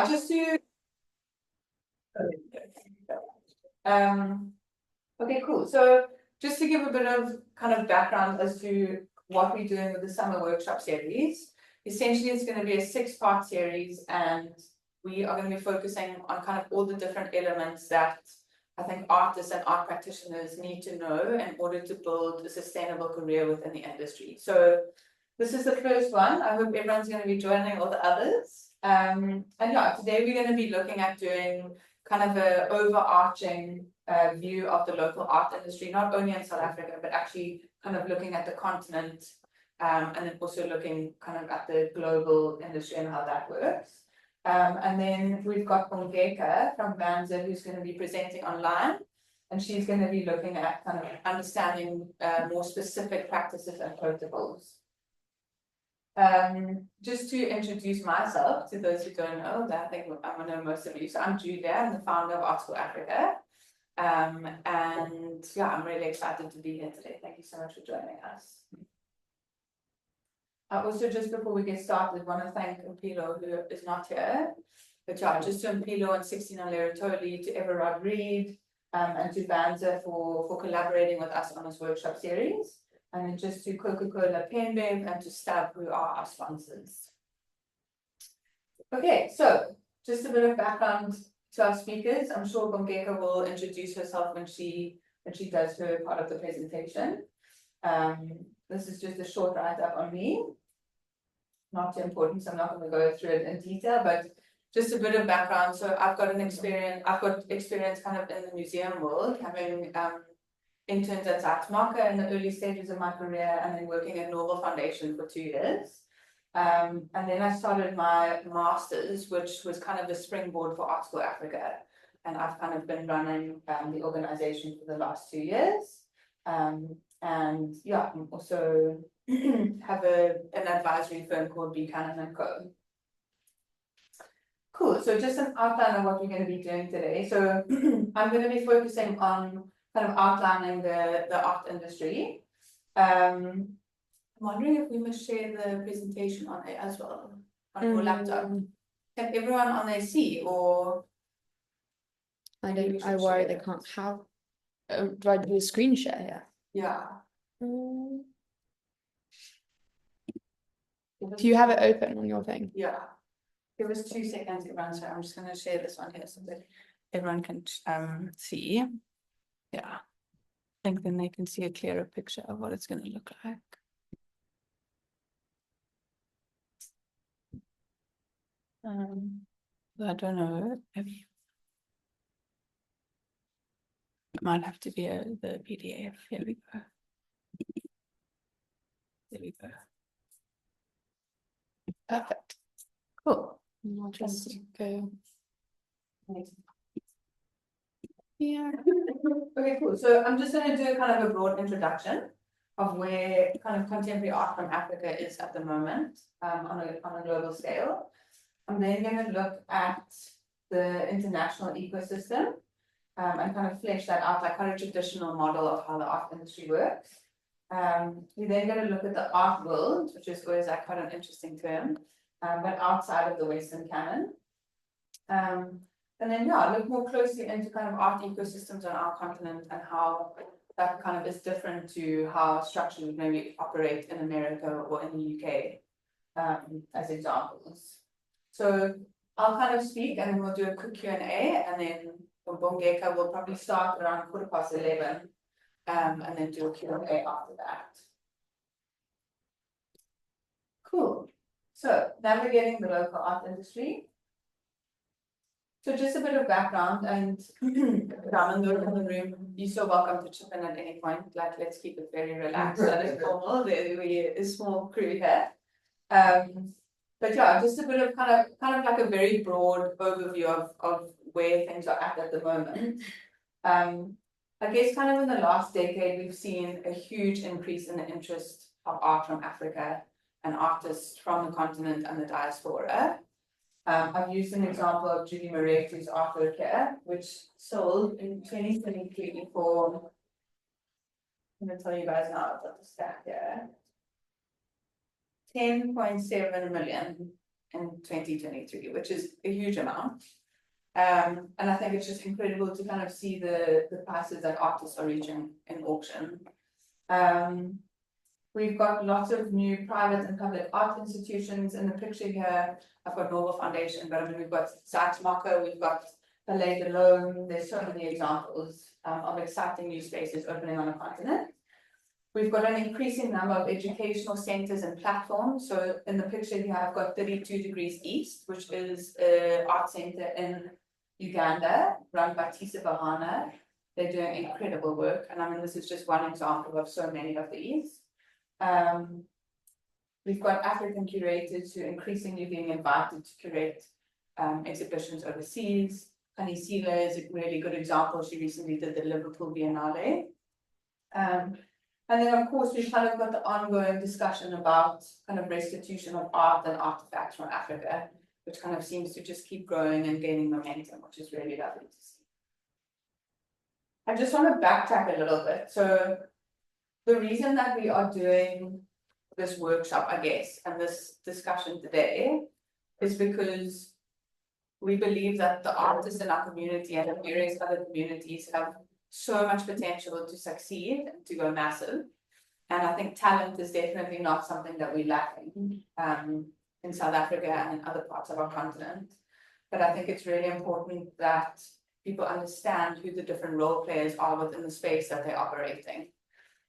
yeah, just to okay, cool. So just to give a bit of kind of background as to what we're doing with the summer workshop series. Essentially, it's going to be a 6-part series, and we are going to be focusing on kind of all the different elements that I think artists and art practitioners need to know in order to build a sustainable career within the industry. So this is the first one. I hope everyone's going to be joining all the others. And yeah, today we're going to be looking at doing kind of an overarching view of the local art industry, not only in South Africa, but actually kind of looking at the continent, and then also looking kind of at the global industry and how that works. And then we've got Bongeka from VANSA, who's going to be presenting online, and she's going to be looking at kind of understanding more specific practices and protocols. Just to introduce myself to those who don't know, that I think I know most of you. So I'm Julia, I'm the founder of Art School Africa. And yeah, I'm really excited to be here today. Thank you so much for joining us. Also, just before we get started, I want to thank Mpilo, who is not here. But yeah, just to Mpilo and 16 Leritoli, to Everard Reed, and to VANSA for collaborating with us on this workshop series. And then just to Coca-Cola Penbev and to Stab, who are our sponsors. Okay, so just a bit of background to our speakers. I'm sure Bongeka will introduce herself when she does her part of the presentation. This is just a short write-up on me. Not too important, so I'm not going to go through it in detail, but just a bit of background. So I've got experience kind of in the museum world, having interns at Zaxmaka in the early stages of my career, and then working at Norval Foundation for 2 years. And then I started my master's, which was kind of the springboard for Art School Africa. And I've kind of been running the organization for the last 2 years. And yeah, I'm also have an advisory firm called Buchanan and Co. Cool. So just an outline of what we're going to be doing today. So I'm going to be focusing on kind of outlining the art industry. I'm wondering if we must share the presentation on it as well on your laptop. Can everyone on there see, or I worry they can't have. Do I do a screen share here? Yeah. Do you have it open on your thing? Yeah. Give us 2 seconds, everyone. So I'm just going to share this one here so that everyone can see. Yeah. I think then they can see a clearer picture of what it's going to look like. I don't know if it might have to be the PDF. Here we go. There we go. Perfect. Cool. I'll just go. Yeah. Okay, cool. So I'm just going to do kind of a broad introduction of where kind of contemporary art from Africa is at the moment, on a global scale. I'm then going to look at the international ecosystem, and kind of flesh that out, like kind of traditional model of how the art industry works. We're then going to look at the art world, which is always like quite an interesting term, but outside of the Western canon. And then, yeah, look more closely into kind of art ecosystems on our continent and how that kind of is different to how structures would maybe operate in America or in the UK, as examples. So I'll kind of speak, and then we'll do a quick Q&A, and then Bongeka will probably start around 11:15, and then do a Q&A after that. Cool. So navigating the local art industry. So just a bit of background, and Raman, those in the room, you're so welcome to chip in at any point. Like, let's keep it very relaxed and informal. We're a small crew here. But yeah, just a bit of kind of like a very broad overview of where things are at the moment. I guess kind of in the last decade, we've seen a huge increase in the interest of art from Africa and artists from the continent and the diaspora. I've used an example of Judy Moretu's artwork here, which sold in 2023 for, I'm going to tell you guys now, I've got the stat here, 10.7 million in 2023, which is a huge amount. And I think it's just incredible to kind of see the prices that artists are reaching in auction. We've got lots of new private and public art institutions in the picture here. I've got Norval Foundation, but I mean, we've got Marco, we've got Palais de l'Homme. There's so many examples of exciting new spaces opening on the continent. We've got an increasing number of educational centers and platforms. So in the picture here, I've got 32 Degrees East, which is an art center in Uganda, run by Tisa Bahana. They're doing incredible work. And I mean, this is just one example of so many of these. We've got African curators who are increasingly being invited to curate exhibitions overseas. Kani Sila is a really good example. She recently did the Liverpool Biennale. And then, of course, we've kind of got the ongoing discussion about kind of restitution of art and artifacts from Africa, which kind of seems to just keep growing and gaining momentum, which is really lovely to see. I just want to backtrack a little bit. So the reason that we are doing this workshop, I guess, and this discussion today is because we believe that the artists in our community and in various other communities have so much potential to succeed and to go massive. And I think talent is definitely not something that we're lacking in South Africa and in other parts of our continent. But I think it's really important that people understand who the different role players are within the space that they're operating.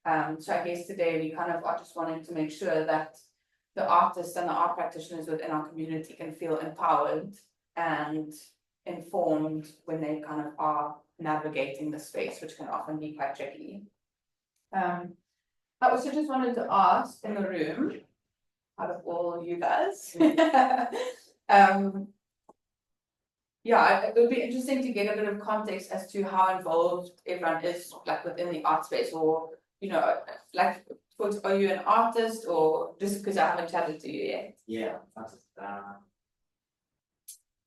So I guess today we kind of are just wanting to make sure that the artists and the art practitioners within our community can feel empowered and informed when they kind of are navigating the space, which can often be quite tricky. I also just wanted to ask in the room, out of all you guys, yeah, it would be interesting to get a bit of context as to how involved everyone is, like within the art space, or you know, like, are you an artist, or just because I haven't chatted to you yet? Yeah,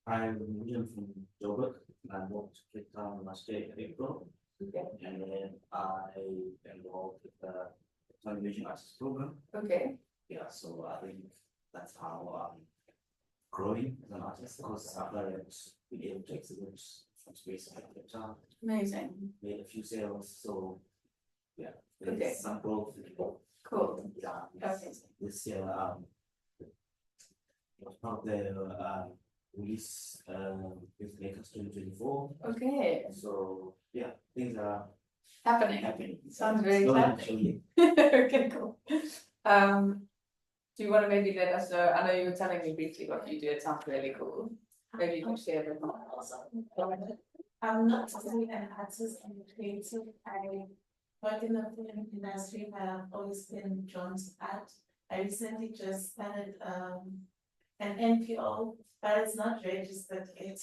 I'm William from Joburg. I moved to Cape Town last year in April. Okay. And then I involved with the television artist program. Okay. Yeah, so I think that's how I'm growing as an artist, because I've been able to exhibit some space in Cape Town. Amazing. Made a few sales, so yeah, Okay. there's some growth. Cool. Yeah, Okay. this year, was part of the release with Lakers 2024. Okay. So yeah, things are Happening. Sounds very exciting. Slowly. Okay, cool. Do you want to maybe let us know? I know you were telling me briefly what you do. It sounds really cool. Maybe you can share a bit more. I'm not only an artist and creative. I work in the film industry, but I've always been drawn to art. I recently just started an NPO, but it's not registered yet.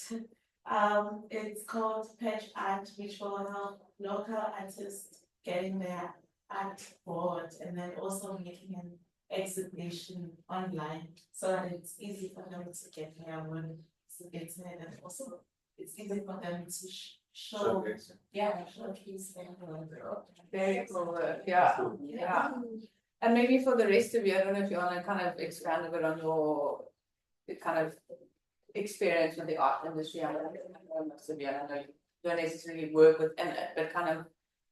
It's called Patch Art, which will help local artists getting their art forward, and then also making an exhibition online so that it's easy for them to get their work exhibited, and also it's easy for them to show, showcase their work. Very cool work. Yeah. And maybe for the rest of you, I don't know if you want to kind of expand a bit on your kind of experience with the art industry. I know most of you, I know you don't necessarily work within it, but kind of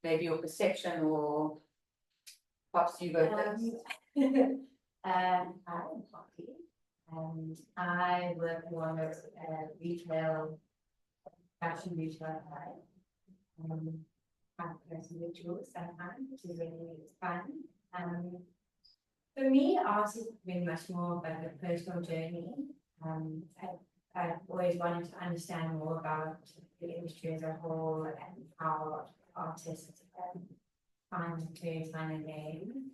maybe your perception, or perhaps you go first. I'm Poppy, and I work more as retail, fashion retail. I'm personally rituals sometimes, which is really fun. For me, art has been much more of a personal journey. I've always wanted to understand more about the industry as a whole and how artists find their time again.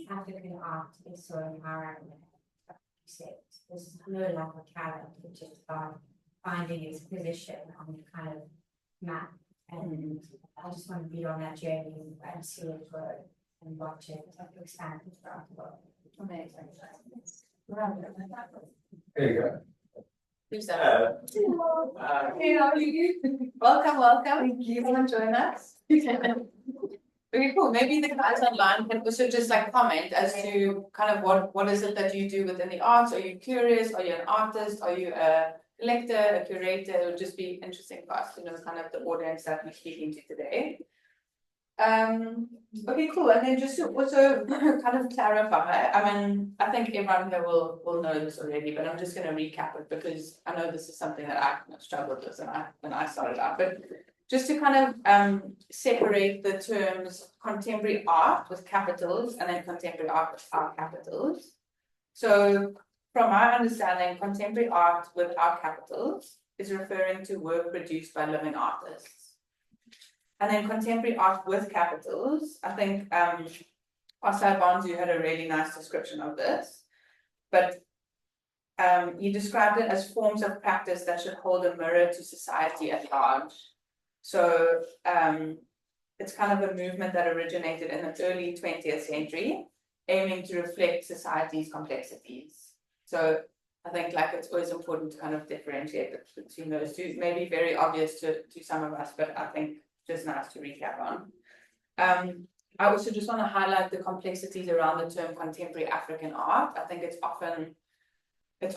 African art is so empowering. There's no lack of talent, it's just about finding its position on the kind of map. And I just want to be on that journey and see it grow and watch it expand throughout the world. Amazing. There you go. Who's that? Hey, how are you? Welcome. Thank you. Come and join us. Very cool. Maybe the guys online can also just like comment as to kind of what is it that you do within the arts? Are you curious? Are you an artist? Are you a collector, a curator? It would just be interesting for us to know kind of the audience that we're speaking to today. Okay, cool. And then just to also kind of clarify, I mean, I think everyone here will know this already, but I'm just going to recap it because I know this is something that I kind of struggled with when I started out. But just to kind of separate the terms contemporary art with capitals and then contemporary art without capitals. So from my understanding, contemporary art without capitals is referring to work produced by living artists. And then contemporary art with capitals, I think Pascal Bonzu had a really nice description of this, but he described it as forms of practice that should hold a mirror to society at large. So it's kind of a movement that originated in the early 20th century, aiming to reflect society's complexities. So I think like it's always important to kind of differentiate between those two. It may be very obvious to some of us, but I think just nice to recap on. I also just want to highlight the complexities around the term contemporary African art. I think it's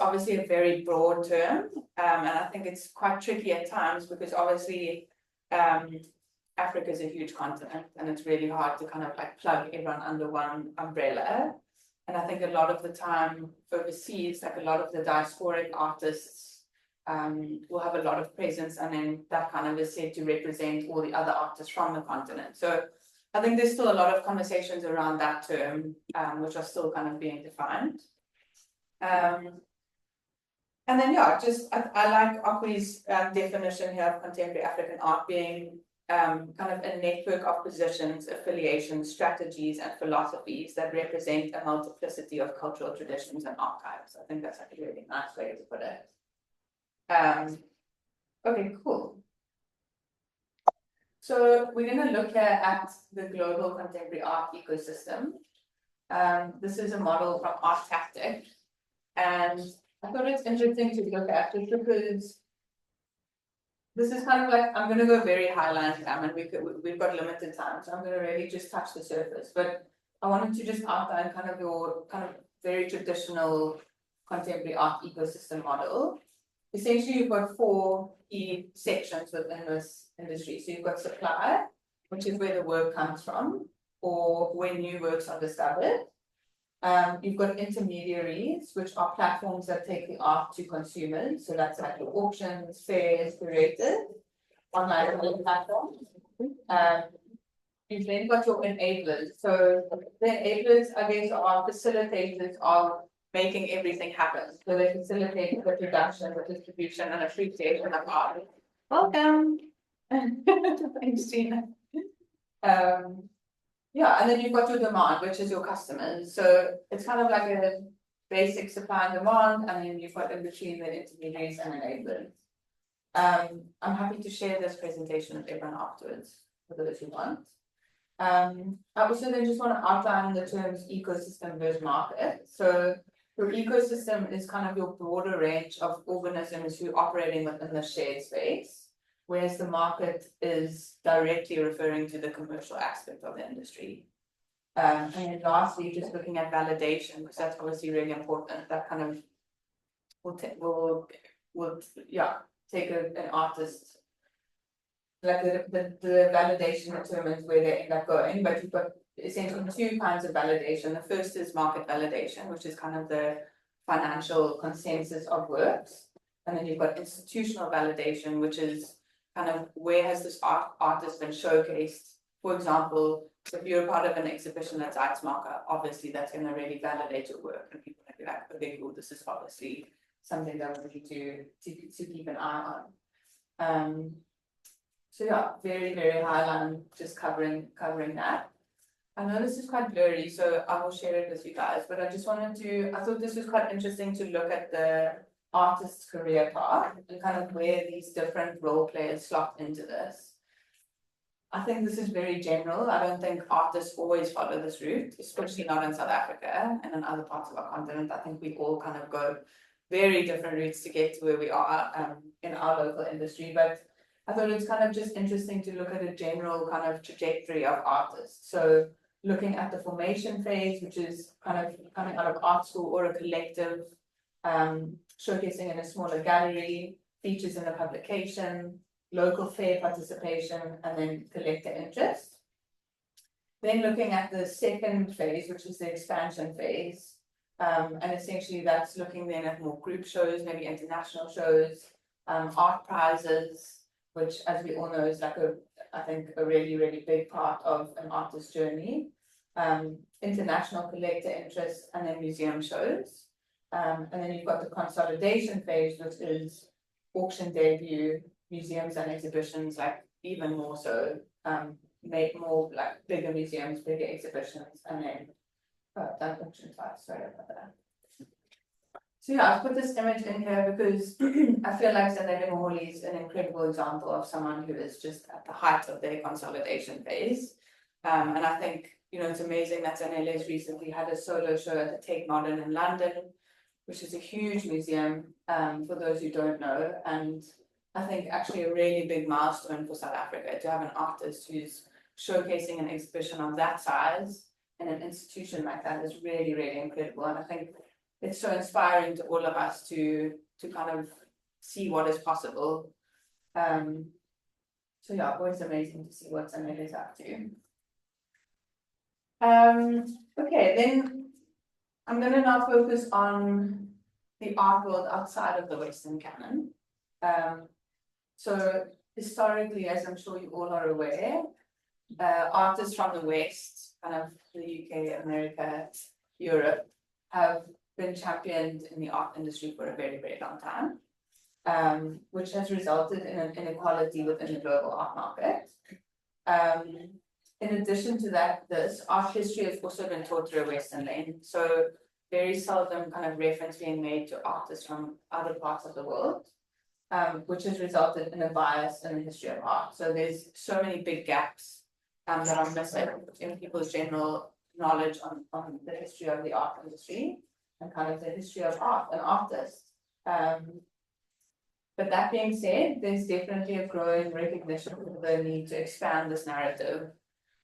obviously a very broad term, and I think it's quite tricky at times because obviously Africa is a huge continent and it's really hard to kind of like plug everyone under one umbrella. And I think a lot of the time overseas, like a lot of the diasporic artists will have a lot of presence, and then that kind of is said to represent all the other artists from the continent. So I think there's still a lot of conversations around that term, which are still kind of being defined. And then yeah, just I like Akwi's definition here of contemporary African art being kind of a network of positions, affiliations, strategies, and philosophies that represent a multiplicity of cultural traditions and archives. I think that's like a really nice way to put it. Okay, cool. So we're going to look here at the global contemporary art ecosystem. This is a model from Art Tactic, and I thought it's interesting to look at it because this is kind of like, I'm going to go very high line time, and we've got limited time, so I'm going to really just touch the surface. But I wanted to just outline kind of your kind of very traditional contemporary art ecosystem model. Essentially, you've got 4 key sections within this industry. So you've got supply, which is where the work comes from, or where new works are discovered. You've got intermediaries, which are platforms that take the art to consumers. So that's like your auctions, fairs, curators, online platforms. You've then got your enablers. So the enablers, I guess, are facilitators of making everything happen. So they facilitate the production, the distribution, and appreciation of art. Welcome. Thanks, Gina. Yeah, and then you've got your demand, which is your customers. So it's kind of like a basic supply and demand, and then you've got in between the intermediaries and enablers. I'm happy to share this presentation with everyone afterwards, for those who want. I also then just want to outline the terms ecosystem versus market. So your ecosystem is kind of your broader range of organisms who are operating within the shared space, whereas the market is directly referring to the commercial aspect of the industry. And then lastly, just looking at validation, because that's obviously really important. That kind of will take an artist, like the validation determines where they end up going, but you've got essentially 2 kinds of validation. The first is market validation, which is kind of the financial consensus of works. And then you've got institutional validation, which is kind of where has this artist been showcased. For example, if you're part of an exhibition at Zeitsmarker, obviously that's going to really validate your work, and people are going to be like, okay, cool, this is obviously something that we need to keep an eye on. So yeah, very, very high line, just covering that. I know this is quite blurry, so I will share it with you guys, but I thought this was quite interesting to look at the artist's career path and kind of where these different role players slot into this. I think this is very general. I don't think artists always follow this route, especially not in South Africa and in other parts of our continent. I think we all kind of go very different routes to get to where we are in our local industry. But I thought it's kind of just interesting to look at a general kind of trajectory of artists. So looking at the formation phase, which is kind of coming out of art school or a collective, showcasing in a smaller gallery, features in a publication, local fair participation, and then collector interest. Then looking at the second phase, which is the expansion phase, and essentially that's looking then at more group shows, maybe international shows, art prizes, which, as we all know, is like I think a really, really big part of an artist's journey. International collector interest, and then museum shows. And then you've got the consolidation phase, which is auction debut, museums and exhibitions, like even more so, make more like bigger museums, bigger exhibitions, and then that auction type, sorry about that. So yeah, I've put this image in here because I feel like Zanele Moholi is an incredible example of someone who is just at the height of their consolidation phase. And I think, it's amazing that Zanele has recently had a solo show at the Tate Modern in London, which is a huge museum, for those who don't know. And I think actually a really big milestone for South Africa to have an artist who's showcasing an exhibition of that size in an institution like that is really, really incredible. And I think it's so inspiring to all of us to kind of see what is possible. So yeah, always amazing to see what Zanele is up to. Okay, then I'm going to now focus on the art world outside of the Western canon. So historically, as I'm sure you all are aware, artists from the West, kind of the UK, America, Europe, have been championed in the art industry for a very, very long time, which has resulted in an inequality within the global art market. In addition to that, this art history has also been taught through a Western lens. So very seldom kind of reference being made to artists from other parts of the world, which has resulted in a bias in the history of art. So there's so many big gaps that are missing in people's general knowledge on the history of the art industry and kind of the history of art and artists. But that being said, there's definitely a growing recognition of the need to expand this narrative.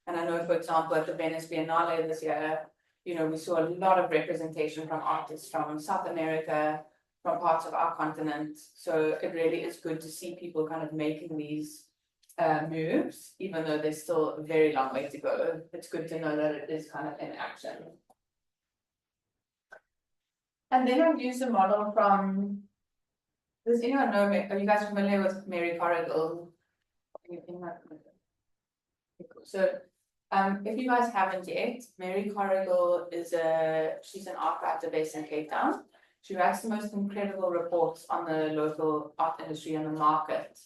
And I know, for example, at the Venice Biennale this year, we saw a lot of representation from artists from South America, from parts of our continent. So it really is good to see people kind of making these moves, even though there's still a very long way to go. It's good to know that it is kind of in action. And then I've used a model from, does anyone know, are you guys familiar with Mary Corrigal? So if you guys haven't yet, Mary Corrigal she's an art writer based in Cape Town. She writes the most incredible reports on the local art industry and the market.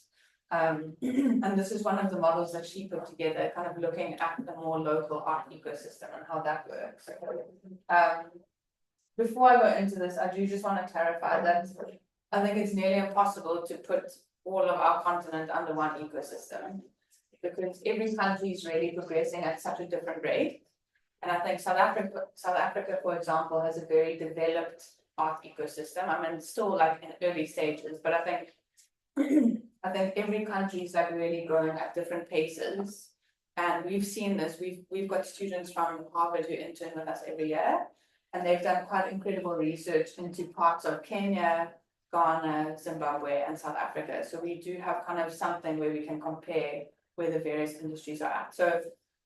And this is one of the models that she put together, kind of looking at the more local art ecosystem and how that works. Before I go into this, I do just want to clarify that I think it's nearly impossible to put all of our continent under one ecosystem, because every country is really progressing at such a different rate. And I think South Africa, for example, has a very developed art ecosystem. I mean, it's still like in early stages, but I think every country is like really growing at different paces. And we've seen this. We've got students from Harvard who intern with us every year, and they've done quite incredible research into parts of Kenya, Ghana, Zimbabwe, and South Africa. So we do have kind of something where we can compare where the various industries are at. So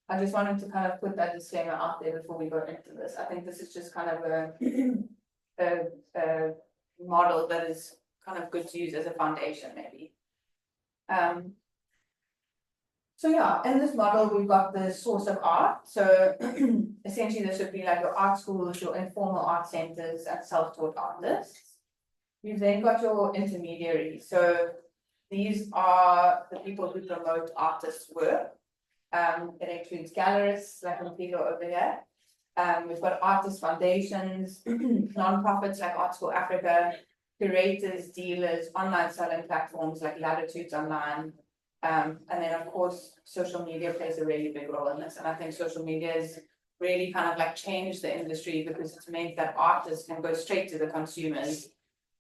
I just wanted to kind of put that disclaimer out there before we go into this. I think this is just kind of a model that is kind of good to use as a foundation, maybe. So yeah, in this model, we've got the source of art. So essentially, this would be like your art schools, your informal art centers, and self-taught artists. You've then got your intermediaries. So these are the people who promote artists' work. It includes gallerists, like Bongeka over here. We've got artist foundations, non-profits like Art School Africa, curators, dealers, online selling platforms like Latitudes Online. And then, of course, social media plays a really big role in this. And I think social media has really kind of like changed the industry, because it's meant that artists can go straight to the consumers.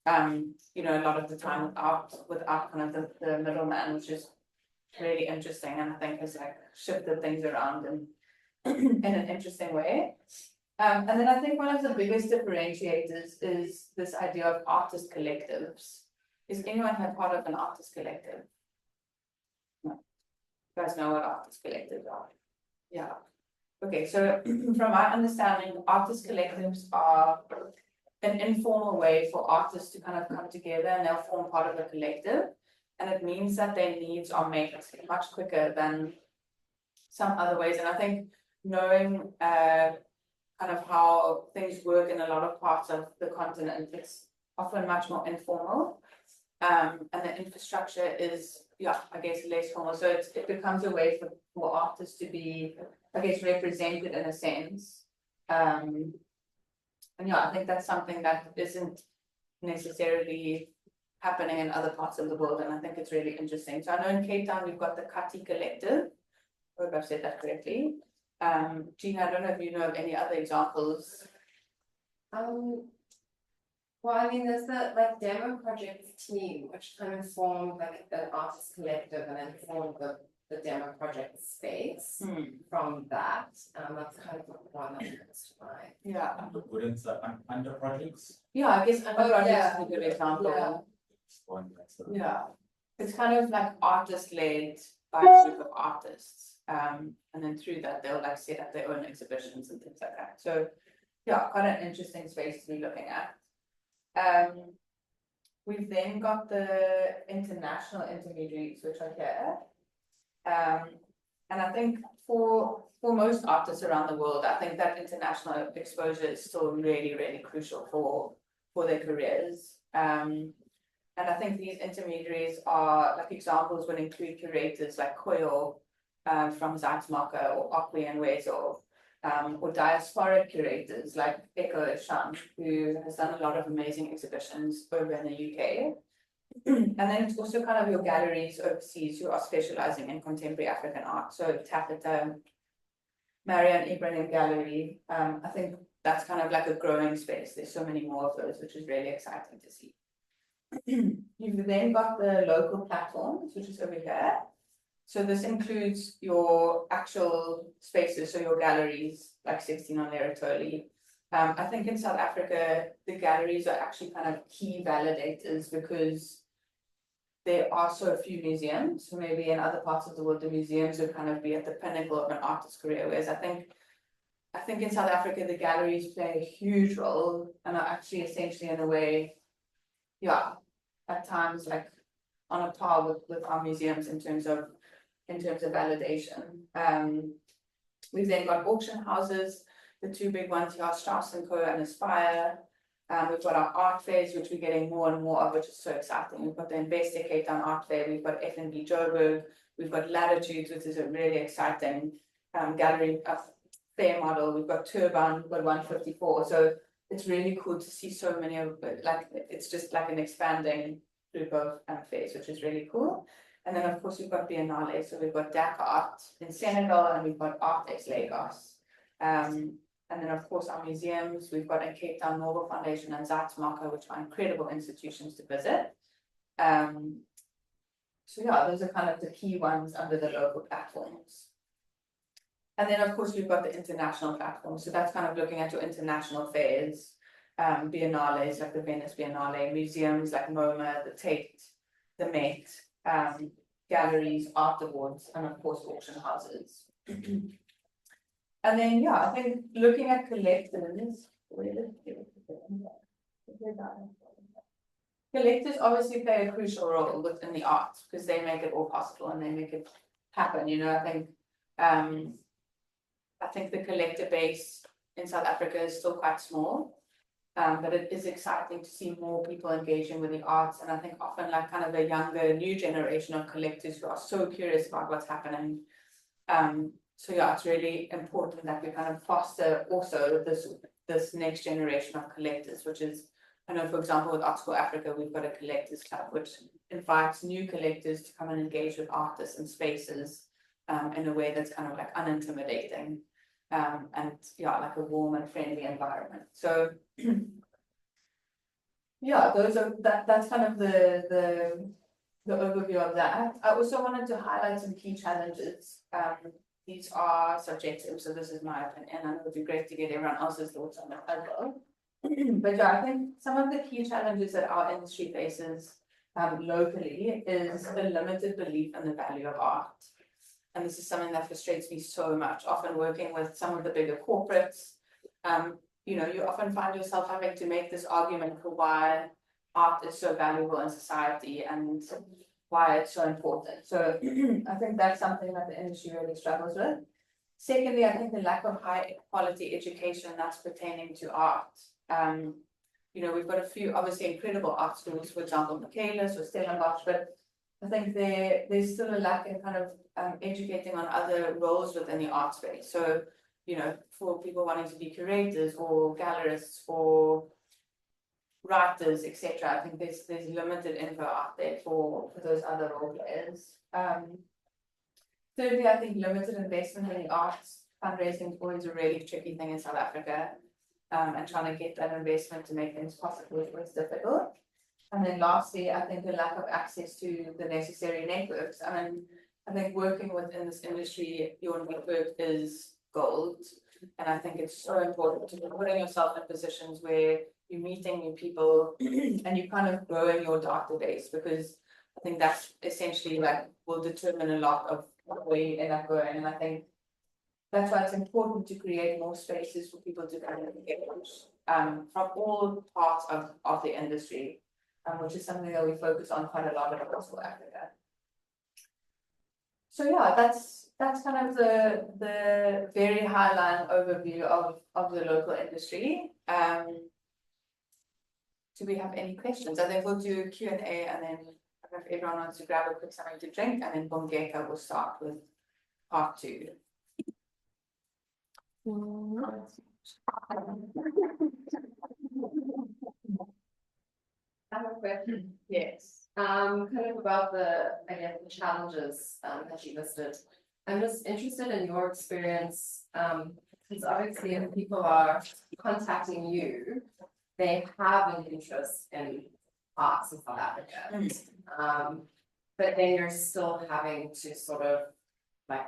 A lot of the time without kind of the middleman, which is really interesting, and I think has like shifted things around in in an interesting way. And then I think one of the biggest differentiators is this idea of artist collectives. Is anyone have part of an artist collective? No. You guys know what artist collectives are? Yeah. Okay, so from my understanding, artist collectives are an informal way for artists to kind of come together and they'll form part of a collective. And it means that their needs are met much quicker than some other ways. And I think knowing kind of how things work in a lot of parts of the continent, it's often much more informal. And the infrastructure is, yeah, I guess less formal. So it becomes a way for artists to be, I guess, represented in a sense. And yeah, I think that's something that isn't necessarily happening in other parts of the world. And I think it's really interesting. So I know in Cape Town, we've got the Kati Collective. I hope I've said that correctly. Gina, I don't know if you know of any other examples. Well, I mean, there's the like demo project team, which kind of formed like an artist collective and then formed the demo project space from that. That's kind of the one that comes to mind. Yeah. Wouldn't under projects? Yeah, I guess under projects yeah. is a good example. Yeah. One that's Yeah. It's kind of like artist led by a group of artists. And then through that they'll like set up their own exhibitions and things like that. So yeah, quite an interesting space to be looking at. We've then got the international intermediaries, which are here. And I think for most artists around the world, I think that international exposure is still really, really crucial for their careers. And I think these intermediaries are like examples would include curators like Koyo from Zatzmaka or Akwi and Wezo, or diasporic curators like Eko Shan, who has done a lot of amazing exhibitions over in the UK. And then it's also kind of your galleries overseas who are specializing in contemporary African art. So Taffeta, Marianne Ibrahim Gallery, I think that's kind of like a growing space. There's so many more of those, which is really exciting to see. You've then got the local platforms, which is over here. So this includes your actual spaces, so your galleries, like 16 on Leratoli. I think in South Africa, the galleries are actually kind of key validators because there are so few museums. So maybe in other parts of the world, the museums would kind of be at the pinnacle of an artist's career. Whereas I think in South Africa, the galleries play a huge role and are actually essentially in a way, yeah, at times like on a par with our museums in terms of validation. We've then got auction houses, the two big ones here, Strauss & Co and Aspire. We've got our art fairs, which we're getting more and more of, which is so exciting. We've got the Investor Cape Town Art Fair, we've got FNB Joburg, we've got Latitudes, which is a really exciting gallery fair model. We've got Turbine, we've got 154. So it's really cool to see so many of it. Like it's just like an expanding group of fairs, which is really cool. And then of course we've got Biennale, so we've got Dakar Art in Senegal and we've got Artex Lagos. And then of course our museums, we've got in Cape Town Nobel Foundation and Zatzmaka, which are incredible institutions to visit. So yeah, those are kind of the key ones under the local platforms. And then of course we've got the international platforms. So that's kind of looking at your international fairs, biennales like the Venice Biennale, museums like MoMA, the Tate, the Met, galleries, art awards, and of course auction houses. And then yeah, I think looking at collectors, collectors obviously play a crucial role within the arts because they make it all possible and they make it happen. You know, I think the collector base in South Africa is still quite small. But it is exciting to see more people engaging with the arts, and I think often like kind of a younger, new generation of collectors who are so curious about what's happening. So yeah, it's really important that we kind of foster also this next generation of collectors, which is, I know for example with Art School Africa, we've got a collectors club which invites new collectors to come and engage with artists and spaces in a way that's kind of like unintimidating. And yeah, like a warm and friendly environment. So yeah, that's kind of the the overview of that. I also wanted to highlight some key challenges. These are subjective, so this is my opinion, and it would be great to get everyone else's thoughts on it as well. But yeah, I think some of the key challenges that our industry faces locally is a limited belief in the value of art. And this is something that frustrates me so much, often working with some of the bigger corporates. You know, you often find yourself having to make this argument for why art is so valuable in society and why it's so important. So I think that's something that the industry really struggles with. Secondly, I think the lack of high quality education that's pertaining to art. You know, we've got a few obviously incredible art schools, for example, Michaelis or Stellenbosch, but I think there's still a lack in kind of educating on other roles within the art space. So, you know, for people wanting to be curators or gallerists or writers, etc. I think there's limited info out there for those other role players. Thirdly, I think limited investment in the arts. Fundraising is always a really tricky thing in South Africa. And trying to get that investment to make things possible is always difficult. And then lastly, I think the lack of access to the necessary networks. I mean, I think working within this industry, your network is gold. And I think it's so important to be putting yourself in positions where you're meeting new people and you're kind of growing your database, because I think that's essentially like will determine a lot of where you end up going. And I think that's why it's important to create more spaces for people to kind of engage from all parts of the industry, which is something that we focus on quite a lot across Africa. So yeah, that's kind of the very high line overview of the local industry. Do we have any questions? I think we'll do Q&A, and then if everyone wants to grab a quick something to drink, and then Bongeka will start with part 2. I have a question. Yes. Kind of about the challenges that you listed. I'm just interested in your experience, because obviously if people are contacting you, they have an interest in arts in South Africa. But then you're still having to sort of like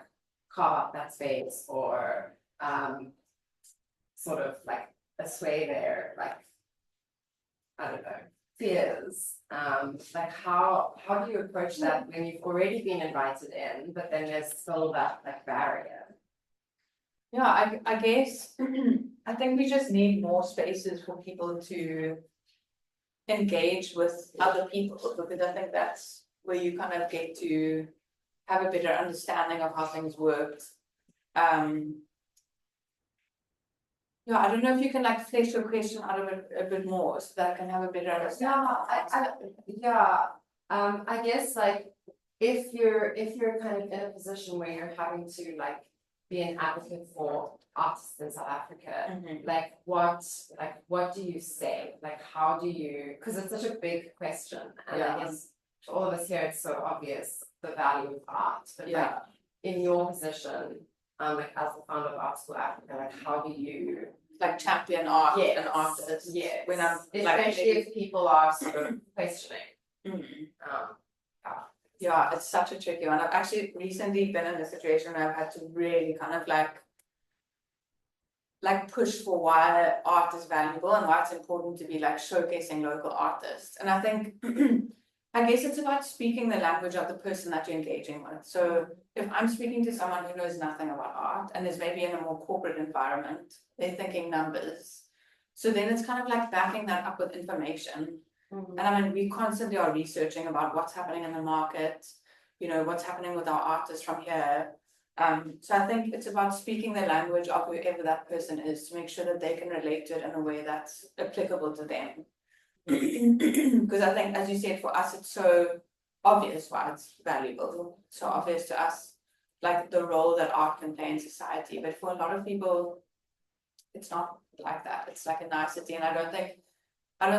carve out that space or sort of like assuage their like, I don't know, fears. Like how do you approach that when you've already been invited in, but then there's still that like barrier? Yeah, I guess I think we just need more spaces for people to engage with other people, because I think that's where you kind of get to have a better understanding of how things work. Yeah, I don't know if you can like flesh your question out of it a bit more so that I can have a better understanding. I guess like if you're kind of in a position where you're having to like be an advocate for artists in South Africa, like what do you say? Like how do you, because it's such a big question, and I guess to all of us here it's so obvious the value of art, but like in your position, like as the founder of Art School Africa, like how do you like champion art and artists? Yes. When I'm especially if people are sort of questioning. Yeah, it's such a tricky one. I've actually recently been in a situation where I've had to really kind of like push for why art is valuable and why it's important to be like showcasing local artists. And I think I guess it's about speaking the language of the person that you're engaging with. So if I'm speaking to someone who knows nothing about art and is maybe in a more corporate environment, they're thinking numbers. So then it's kind of like backing that up with information. And I mean, we constantly are researching about what's happening in the market, you know, what's happening with our artists from here. So I think it's about speaking the language of whoever that person is to make sure that they can relate to it in a way that's applicable to them. Because I think, as you said, for us, it's so obvious why it's valuable. So obvious to us, like the role that art can play in society. But for a lot of people, it's not like that. It's like a nicety. And I don't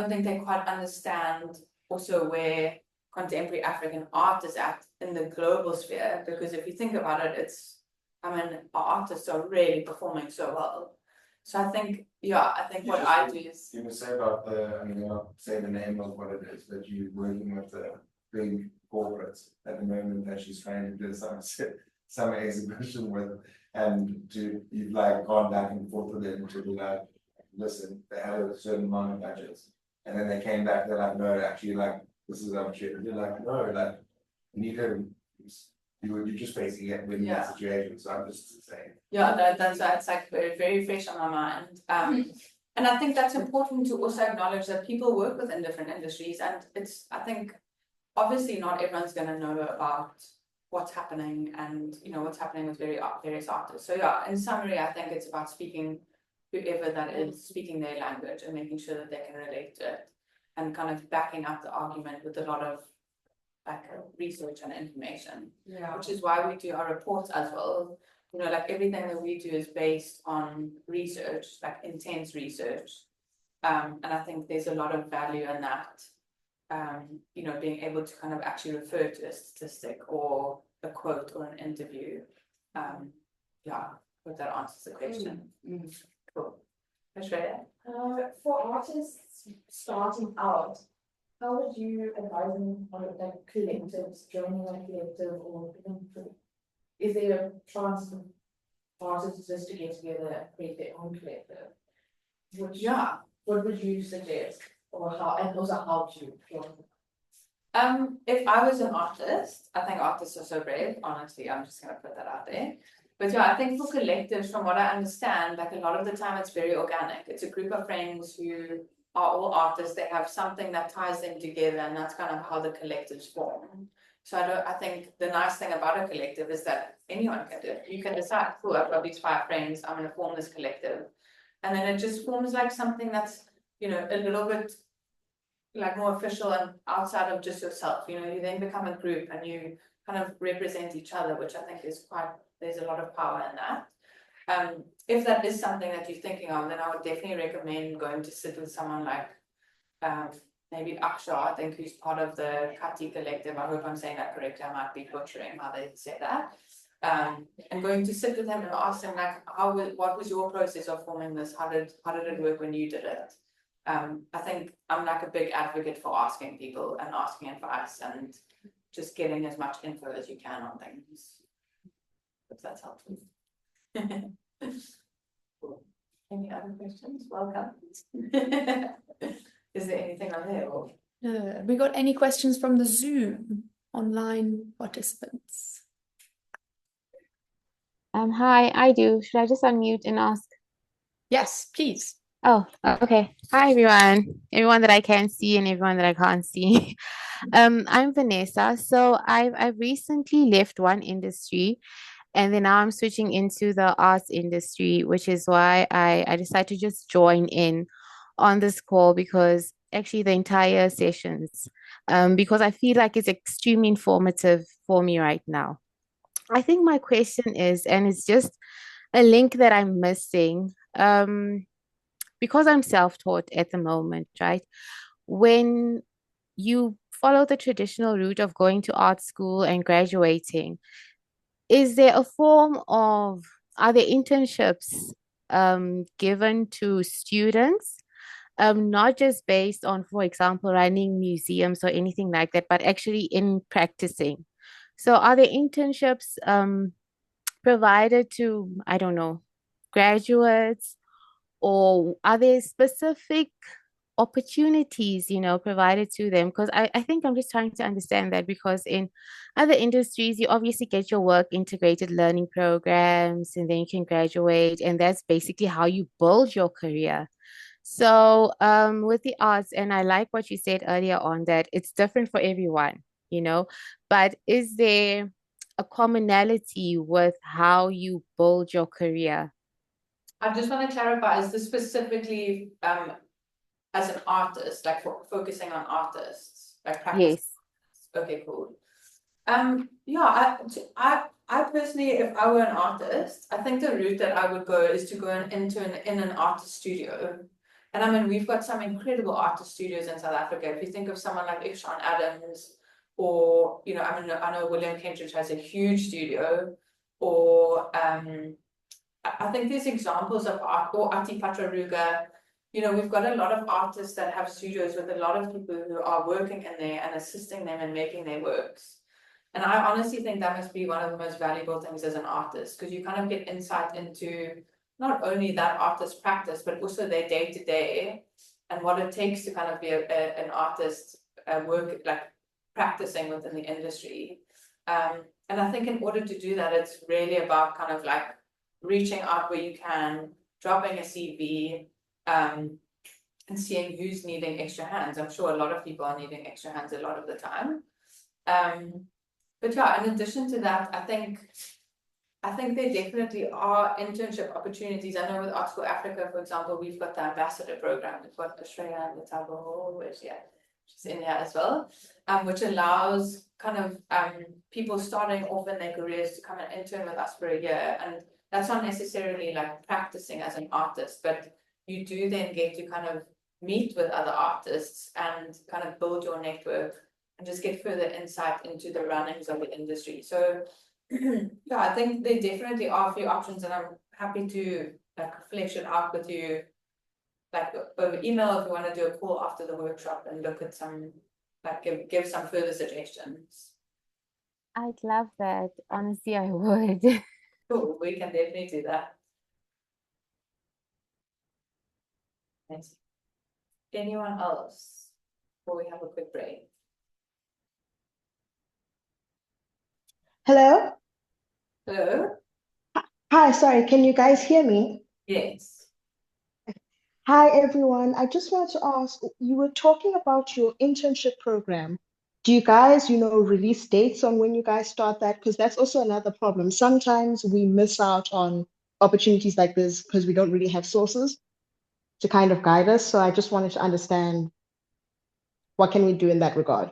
think they quite understand also where contemporary African art is at in the global sphere, because if you think about it, I mean, our artists are really performing so well. So I think what I do is... You can say about I'll say the name of what it is, that you're working with the big corporate at the moment that she's trying to do some exhibition with, and you've like gone back and forth with them to be like, listen, they had a certain amount of budgets, and then they came back, they're like, no, actually, like, this is our shit. You're like, no, like, you need to, you just basically get win that situation. So I'm just saying. Yeah, that's like very, very fresh on my mind. And I think that's important to also acknowledge that people work within different industries, and I think, obviously not everyone's going to know about what's happening and, what's happening with various artists. So yeah, in summary, I think it's about speaking, whoever that is, speaking their language and making sure that they can relate to it, and kind of backing up the argument with a lot of like research and information. Yeah. Which is why we do our reports as well. Like everything that we do is based on research, like intense research. And I think there's a lot of value in that. Being able to kind of actually refer to a statistic or a quote or an interview. Hope that answers the question. Cool. Ashreya? For artists starting out, how would you advise them on like collectives, joining a collective, or is there a chance for artists just to get together and create their own collective? What would you suggest, or how, and also how to join? If I was an artist, I think artists are so brave, honestly, I'm just gonna put that out there. But yeah, I think for collectives, from what I understand, like a lot of the time it's very organic. It's a group of friends who are all artists, they have something that ties them together, and that's kind of how the collectives form. So I think the nice thing about a collective is that anyone can do it. You can decide, cool, I've got these 5 friends, I'm gonna form this collective. And then it just forms like something that's, a little bit like more official and outside of just yourself. You then become a group and you kind of represent each other, which I think is there's a lot of power in that. If that is something that you're thinking of, then I would definitely recommend going to sit with someone like maybe Aksha, I think, who's part of the Kati collective. I hope I'm saying that correctly. I might be butchering how they say that. And going to sit with him and ask him like, what was your process of forming this? How did it work when you did it? I think I'm like a big advocate for asking people and asking advice and just getting as much info as you can on things. If that's helpful. Cool. Any other questions? Welcome. Is there anything on there? We got any questions from the Zoom online participants? Hi, I do. Should I just unmute and ask? Yes, please. Oh, okay. Hi, everyone that I can see and everyone that I can't see. I'm Vanessa. So I've recently left one industry, and then now I'm switching into the arts industry, which is why I decided to just join in on this call, because actually the entire sessions, because I feel like it's extremely informative for me right now. I think my question is, and it's just a link that I'm missing, because I'm self-taught at the moment, right? When you follow the traditional route of going to art school and graduating, is there a form of, are there internships given to students, not just based on, for example, running museums or anything like that, but actually in practicing? So are there internships provided to, I don't know, graduates, or are there specific opportunities, provided to them? Because I think I'm just trying to understand that, because in other industries, you obviously get your work integrated learning programs, and then you can graduate, and that's basically how you build your career. So with the arts, and I like what you said earlier on, that it's different for everyone, but is there a commonality with how you build your career? I just want to clarify, is this specifically as an artist, like focusing on artists, like practice? Yes. Okay, cool. Yeah, I personally, if I were an artist, I think the route that I would go is to go in an artist studio. And I mean, we've got some incredible artist studios in South Africa. If you think of someone like Ishan Adams, or I know William Kentridge has a huge studio, or I think there's examples of art, or Ati Patraruga. we've got a lot of artists that have studios with a lot of people who are working in there and assisting them in making their works. And I honestly think that must be one of the most valuable things as an artist, because you kind of get insight into not only that artist's practice, but also their day to day and what it takes to kind of be an artist, work like practicing within the industry. And I think in order to do that, it's really about kind of like reaching out where you can, dropping a CV, and seeing who's needing extra hands. I'm sure a lot of people are needing extra hands a lot of the time. But yeah, in addition to that, I think there definitely are internship opportunities. I know with Art School Africa, for example, we've got the ambassador program. We've got Australia and the Tabo, she's in there as well, which allows kind of people starting off in their careers to come and intern with us for a year. And that's not necessarily like practicing as an artist, but you do then get to kind of meet with other artists and kind of build your network and just get further insight into the runnings of the industry. So yeah, I think there definitely are a few options, and I'm happy to like flesh it out with you, like over email if you want to do a call after the workshop and look at some, like give some further suggestions. I'd love that. Honestly, I would. Cool, we can definitely do that. Thanks. Anyone else before we have a quick break? Hello? Hello? Hi, sorry, can you guys hear me? Yes. Hi, everyone. I just wanted to ask, you were talking about your internship program. Do you guys, release dates on when you guys start that? Because that's also another problem. Sometimes we miss out on opportunities like this because we don't really have sources to kind of guide us. So I just wanted to understand what can we do in that regard?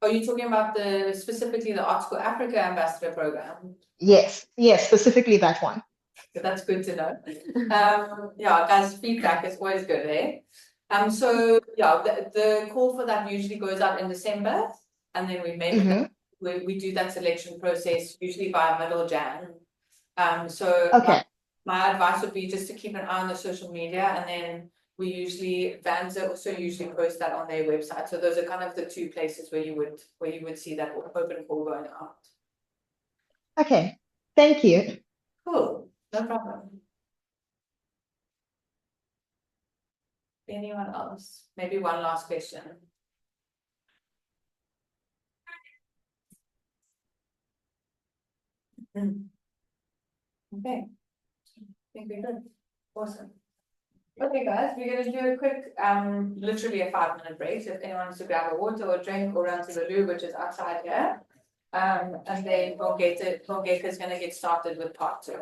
Are you talking about specifically the Art School Africa Ambassador Program? Yes, specifically that one. That's good to know. Yeah, guys, feedback is always good, eh? So yeah, the call for that usually goes out in December, and then we do that selection process usually by middle Jan. So Okay. my advice would be just to keep an eye on the social media, and then VANSA also usually post that on their website. So those are kind of the two places where you would see that open call going out. Okay, thank you. Cool, no problem. Anyone else? Maybe one last question. Okay, I think we're good. Awesome. Okay, guys, we're gonna do a quick, literally a 5-minute break. So if anyone wants to grab a water or a drink or run to the loo, which is outside here. And then Bongeka is gonna get started with part 2.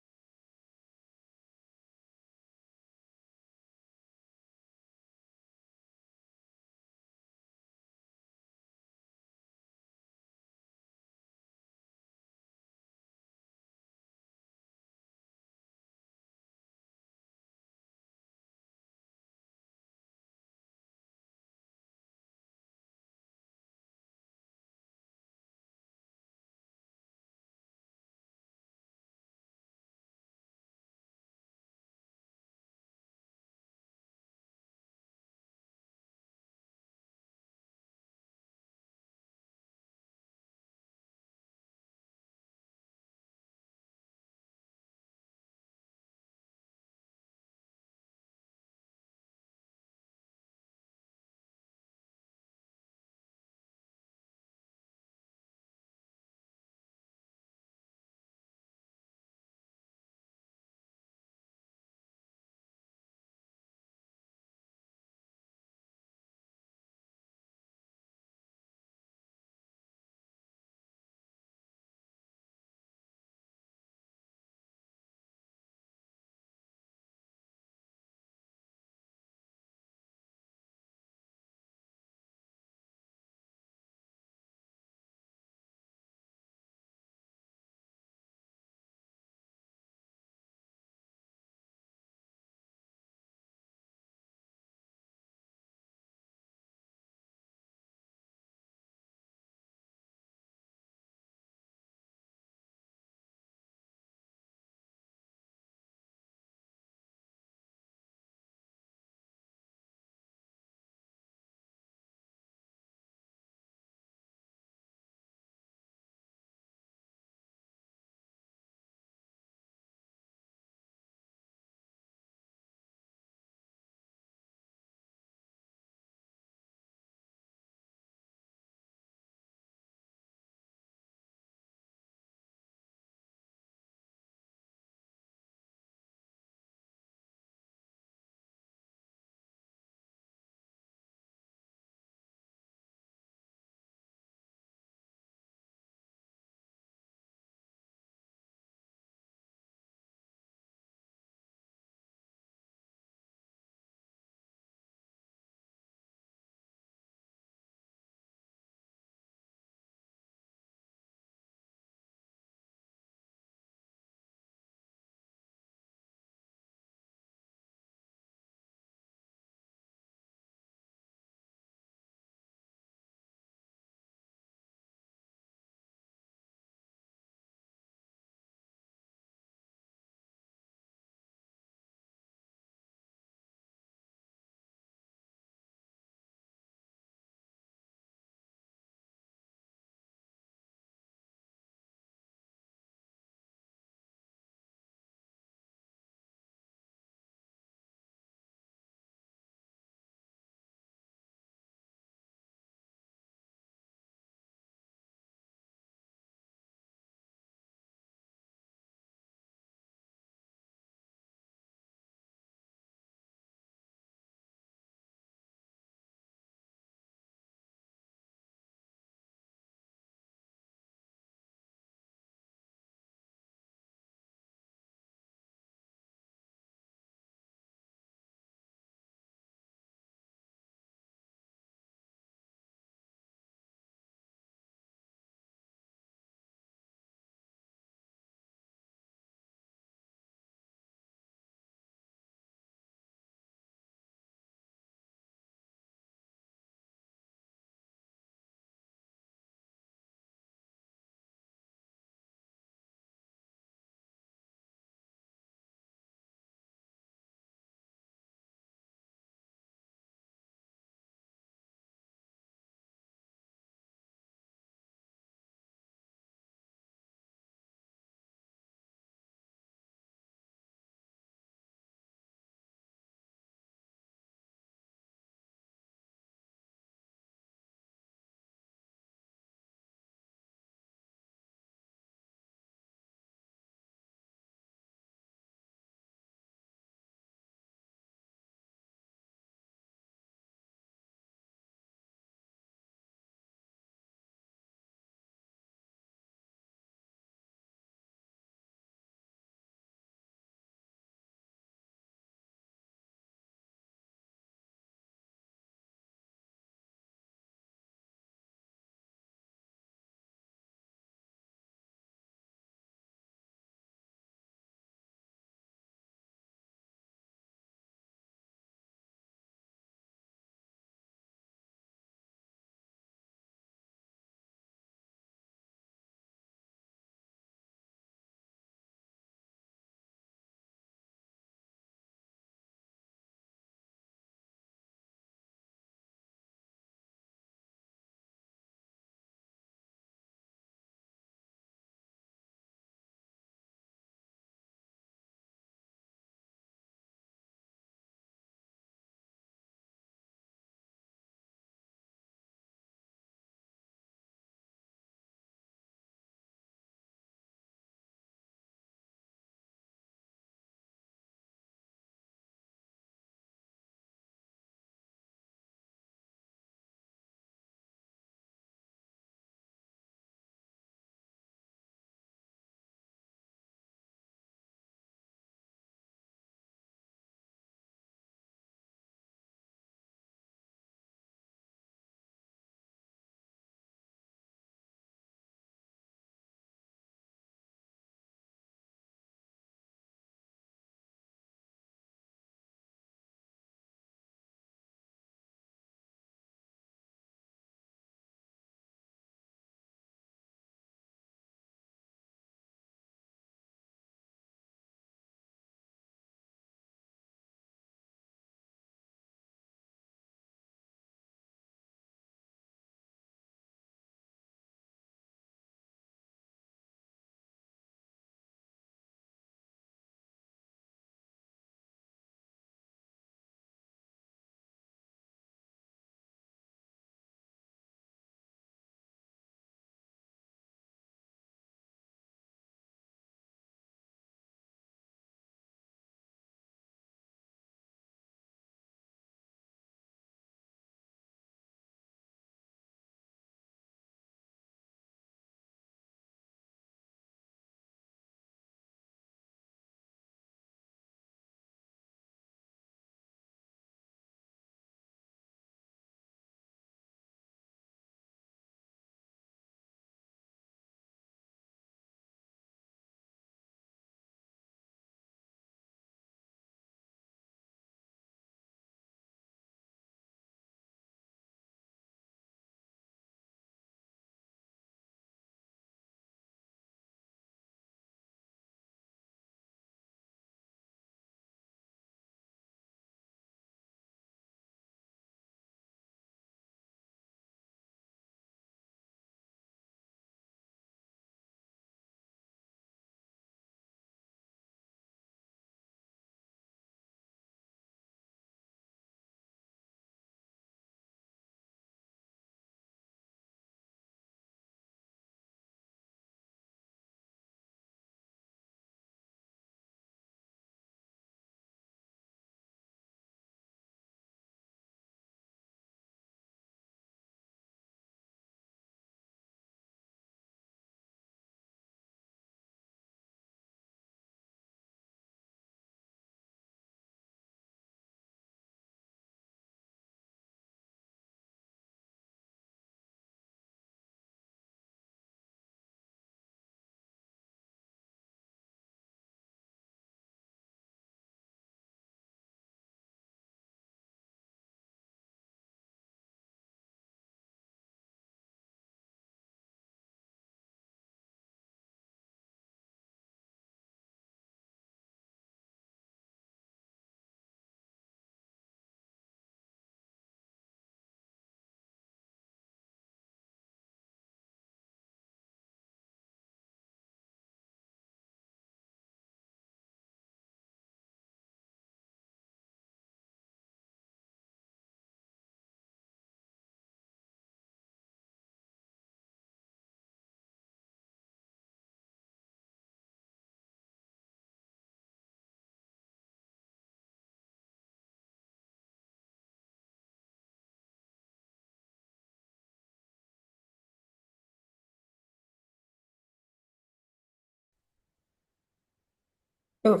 Oh.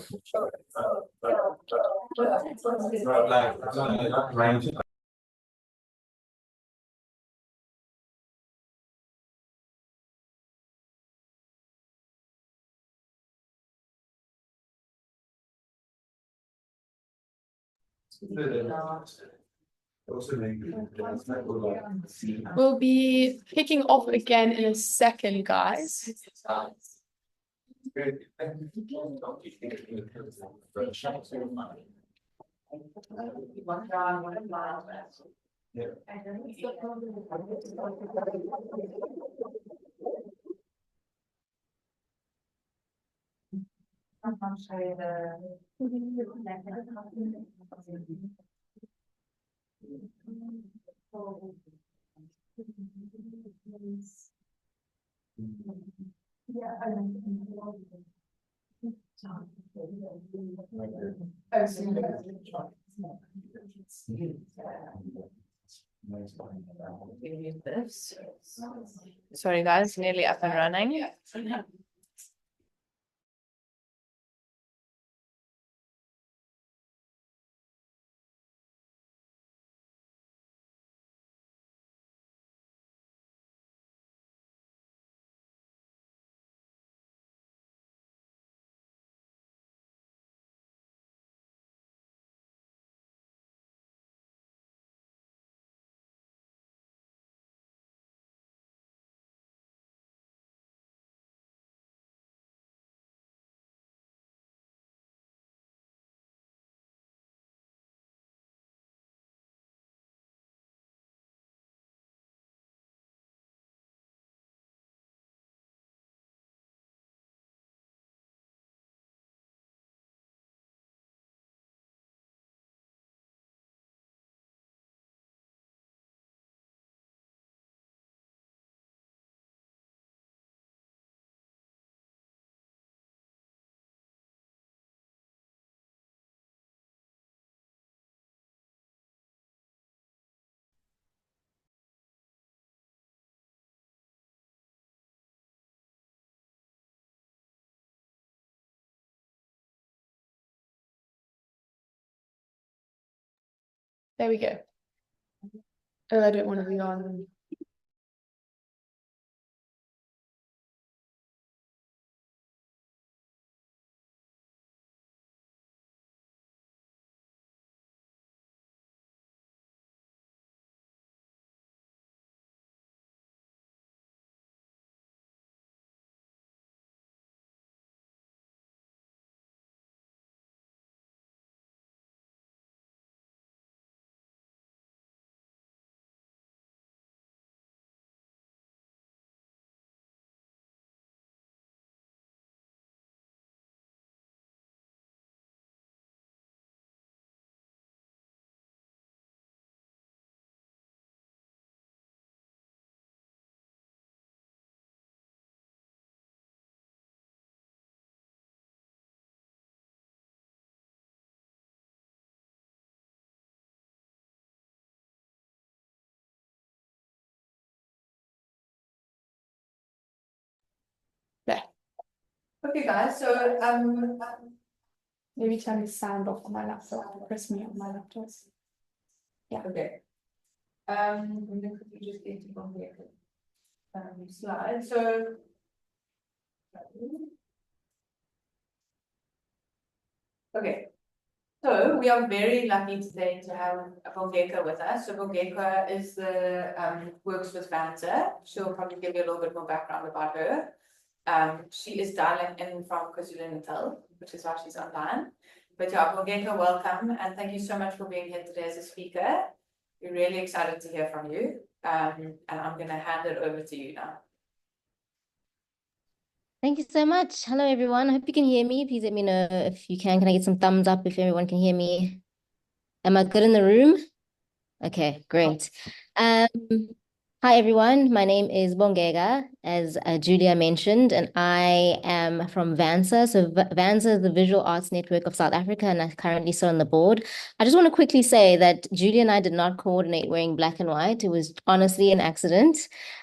We'll be kicking off again in a second, guys. Sorry guys, nearly up and running. There we go. Oh, I don't want to be on. There. Okay guys, so Maybe turn the sound off on my laptop. Press mute on my laptop. okay. I'm gonna quickly just get to Bongeka slide. So okay. So we are very lucky today to have Bongeka with us. So Bongeka is the works with VANSA. She'll probably give you a little bit more background about her. She is dialing in from KwaZulu-Natal, which is why she's online. But yeah, Bongeka, welcome and thank you so much for being here today as a speaker. We're really excited to hear from you. And I'm going to hand it over to you now. Thank you so much. Hello, everyone. I hope you can hear me. Please let me know if you can. Can I get some thumbs up if everyone can hear me? Am I good in the room? Okay, great. Hi, everyone. My name is Bongeka, as Julia mentioned, and I am from VANSA. So VANSA is the Visual Arts Network of South Africa, and I currently sit on the board. I just want to quickly say that Julia and I did not coordinate wearing black and white. It was honestly an accident,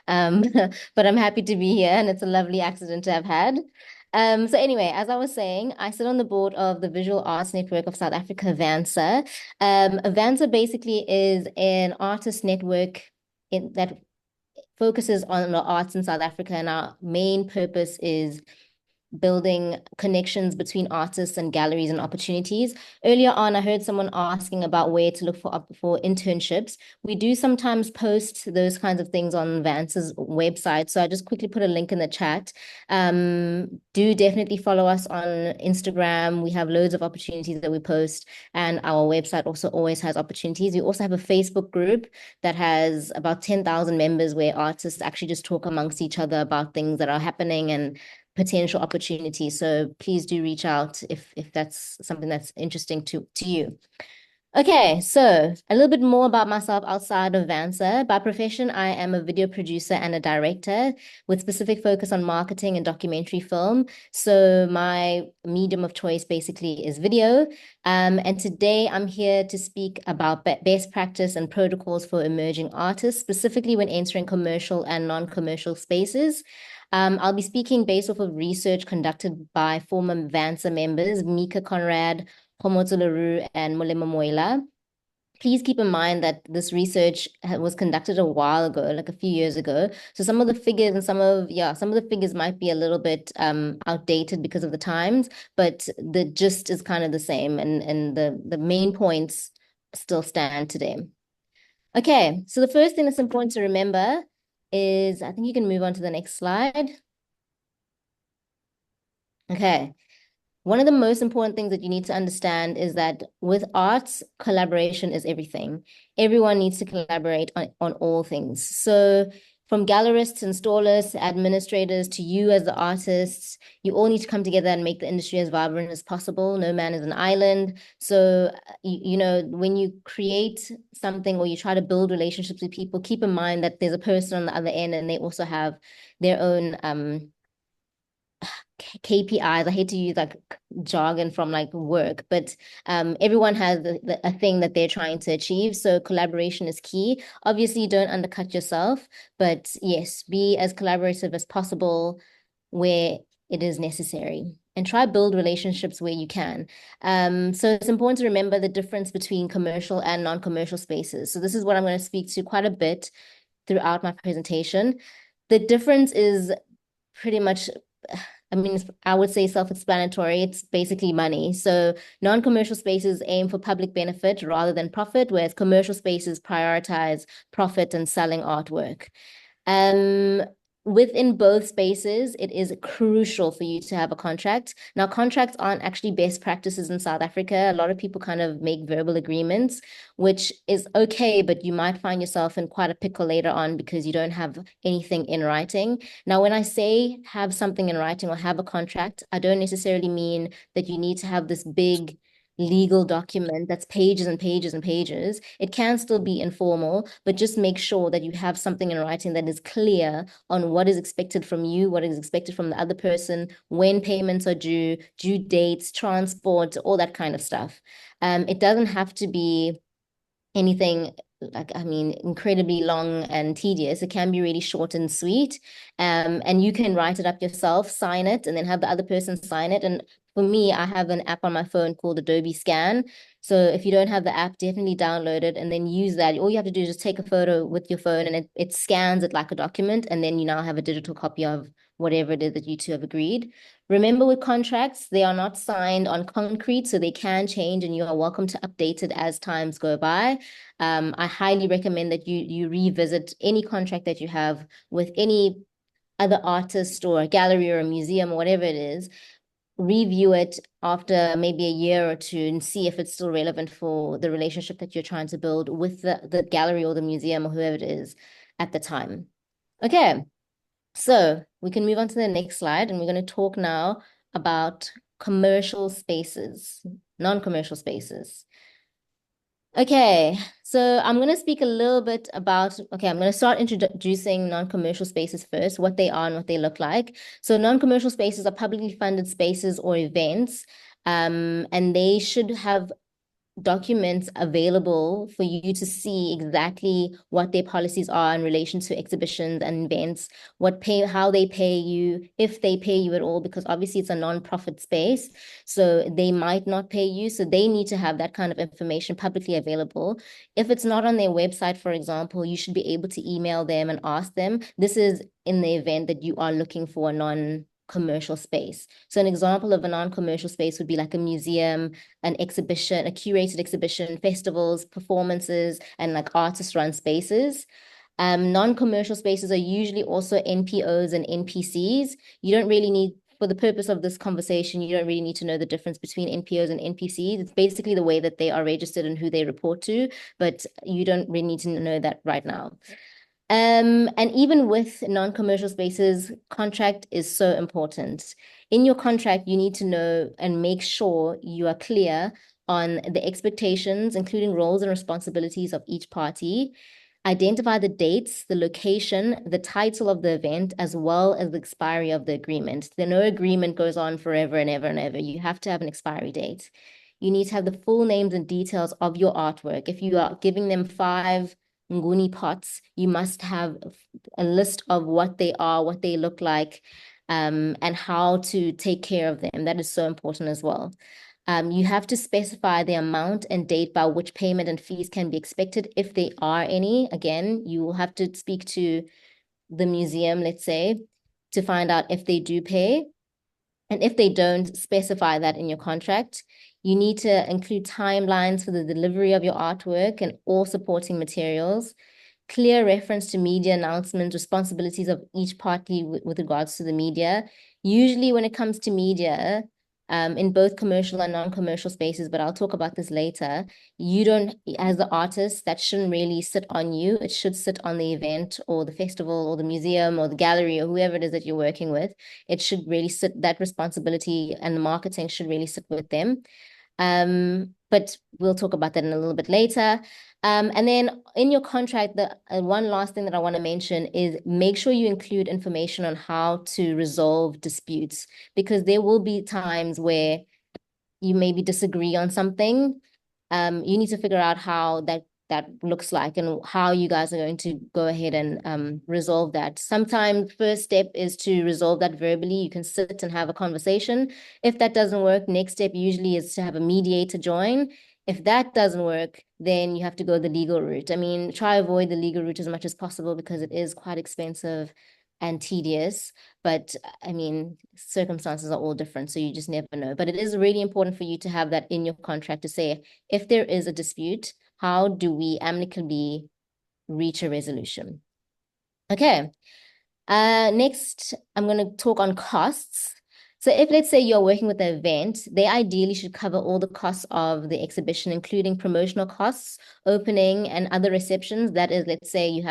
but I'm happy to be here, and it's a lovely accident to have had. So anyway, as I was saying, I sit on the board of the Visual Arts Network of South Africa, VANSA. VANSA basically is an artist network that focuses on the arts in South Africa, and our main purpose is building connections between artists and galleries and opportunities. Earlier on, I heard someone asking about where to look for internships. We do sometimes post those kinds of things on VANSA's website. So I just quickly put a link in the chat. Do definitely follow us on Instagram. We have loads of opportunities that we post, and our website also always has opportunities. We also have a Facebook group that has about 10,000 members where artists actually just talk amongst each other about things that are happening and potential opportunities. So please do reach out if that's something that's interesting to you. Okay, so a little bit more about myself outside of VANSA. By profession, I am a video producer and a director with specific focus on marketing and documentary film. So my medium of choice basically is video. And today I'm here to speak about best practice and protocols for emerging artists, specifically when entering commercial and non-commercial spaces. I'll be speaking based off of research conducted by former VANSA members, Mika Conrad, Homotso Leroux, and Molema Moila. Please keep in mind that this research was conducted a while ago, like a few years ago. So some of the figures and some of the figures might be a little bit outdated because of the times, but the gist is kind of the same, and the main points still stand today. Okay, so the first thing that's important to remember is, I think you can move on to the next slide. Okay. One of the most important things that you need to understand is that with arts, collaboration is everything. Everyone needs to collaborate on all things. So from gallerists, installers, administrators, to you as the artists, you all need to come together and make the industry as vibrant as possible. No man is an island. So, you know, when you create something or you try to build relationships with people, keep in mind that there's a person on the other end and they also have their own KPIs. I hate to use like jargon from like work, but everyone has a thing that they're trying to achieve. So collaboration is key. Obviously, don't undercut yourself, but yes, be as collaborative as possible where it is necessary, and try build relationships where you can. So it's important to remember the difference between commercial and non-commercial spaces. So this is what I'm going to speak to quite a bit throughout my presentation. The difference is pretty much, I mean, I would say self-explanatory. It's basically money. So non-commercial spaces aim for public benefit rather than profit, whereas commercial spaces prioritize profit and selling artwork. Within both spaces, it is crucial for you to have a contract. Now, contracts aren't actually best practices in South Africa. A lot of people kind of make verbal agreements, which is okay, but you might find yourself in quite a pickle later on because you don't have anything in writing. Now, when I say have something in writing or have a contract, I don't necessarily mean that you need to have this big legal document that's pages and pages and pages. It can still be informal, but just make sure that you have something in writing that is clear on what is expected from you, what is expected from the other person, when payments are due, due dates, transport, all that kind of stuff. It doesn't have to be anything like, I mean, incredibly long and tedious. It can be really short and sweet. And you can write it up yourself, sign it, and then have the other person sign it. And for me, I have an app on my phone called Adobe Scan. So if you don't have the app, definitely download it and then use that. All you have to do is just take a photo with your phone and it scans it like a document. And then you now have a digital copy of whatever it is that you two have agreed. Remember, with contracts, they are not signed on concrete, so they can change and you are welcome to update it as times go by. I highly recommend that you revisit any contract that you have with any other artist or a gallery or a museum or whatever it is. Review it after maybe a year or two and see if it's still relevant for the relationship that you're trying to build with the gallery or the museum or whoever it is at the time. Okay, so we can move on to the next slide, and we're going to talk now about commercial spaces, non-commercial spaces. Okay, so I'm going to speak a little bit about, I'm going to start introducing non-commercial spaces first, what they are and what they look like. So non-commercial spaces are publicly funded spaces or events, and they should have documents available for you to see exactly what their policies are in relation to exhibitions and events, how they pay you, if they pay you at all, because obviously it's a non-profit space, so they might not pay you. So they need to have that kind of information publicly available. If it's not on their website, for example, you should be able to email them and ask them. This is in the event that you are looking for a non-commercial space. So an example of a non-commercial space would be like a museum, an exhibition, a curated exhibition, festivals, performances, and like artist-run spaces. Non-commercial spaces are usually also NPOs and NPCs. You don't really need, for the purpose of this conversation, you don't really need to know the difference between NPOs and NPCs. It's basically the way that they are registered and who they report to, but you don't really need to know that right now. And even with non-commercial spaces, contract is so important. In your contract, you need to know and make sure you are clear on the expectations, including roles and responsibilities of each party. Identify the dates, the location, the title of the event, as well as the expiry of the agreement. No agreement goes on forever and ever and ever. You have to have an expiry date. You need to have the full names and details of your artwork. If you are giving them 5 nguni pots, you must have a list of what they are, what they look like, and how to take care of them. That is so important as well. You have to specify the amount and date by which payment and fees can be expected, if there are any. Again, you will have to speak to the museum, let's say, to find out if they do pay. And if they don't, specify that in your contract. You need to include timelines for the delivery of your artwork and all supporting materials. Clear reference to media announcements, responsibilities of each party with regards to the media. Usually when it comes to media, in both commercial and non-commercial spaces, but I'll talk about this later, you don't, as the artist, that shouldn't really sit on you. It should sit on the event or the festival or the museum or the gallery or whoever it is that you're working with. It should really sit, that responsibility and the marketing should really sit with them. But we'll talk about that in a little bit later. And then in your contract, the one last thing that I want to mention is make sure you include information on how to resolve disputes, because there will be times where you maybe disagree on something. You need to figure out how that looks like and how you guys are going to go ahead and resolve that. Sometimes first step is to resolve that verbally. You can sit and have a conversation. If that doesn't work, next step usually is to have a mediator join. If that doesn't work, then you have to go the legal route. I mean, try avoid the legal route as much as possible because it is quite expensive and tedious, but I mean, circumstances are all different, so you just never know. But it is really important for you to have that in your contract to say, if there is a dispute, how do we amicably reach a resolution? Okay, next, I'm going to talk on costs. So if, let's say, you're working with an event, they ideally should cover all the costs of the exhibition, including promotional costs, opening, and other receptions. That is, let's say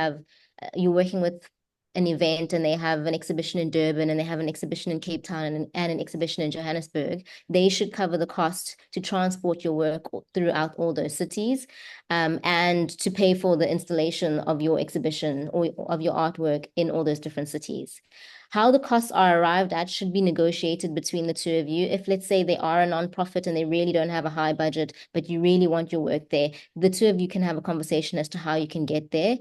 you're working with an event and they have an exhibition in Durban and they have an exhibition in Cape Town and an exhibition in Johannesburg. They should cover the cost to transport your work throughout all those cities, and to pay for the installation of your exhibition or of your artwork in all those different cities. How the costs are arrived at should be negotiated between the two of you. If, let's say, they are a non-profit and they really don't have a high budget, but you really want your work there, the two of you can have a conversation as to how you can get there.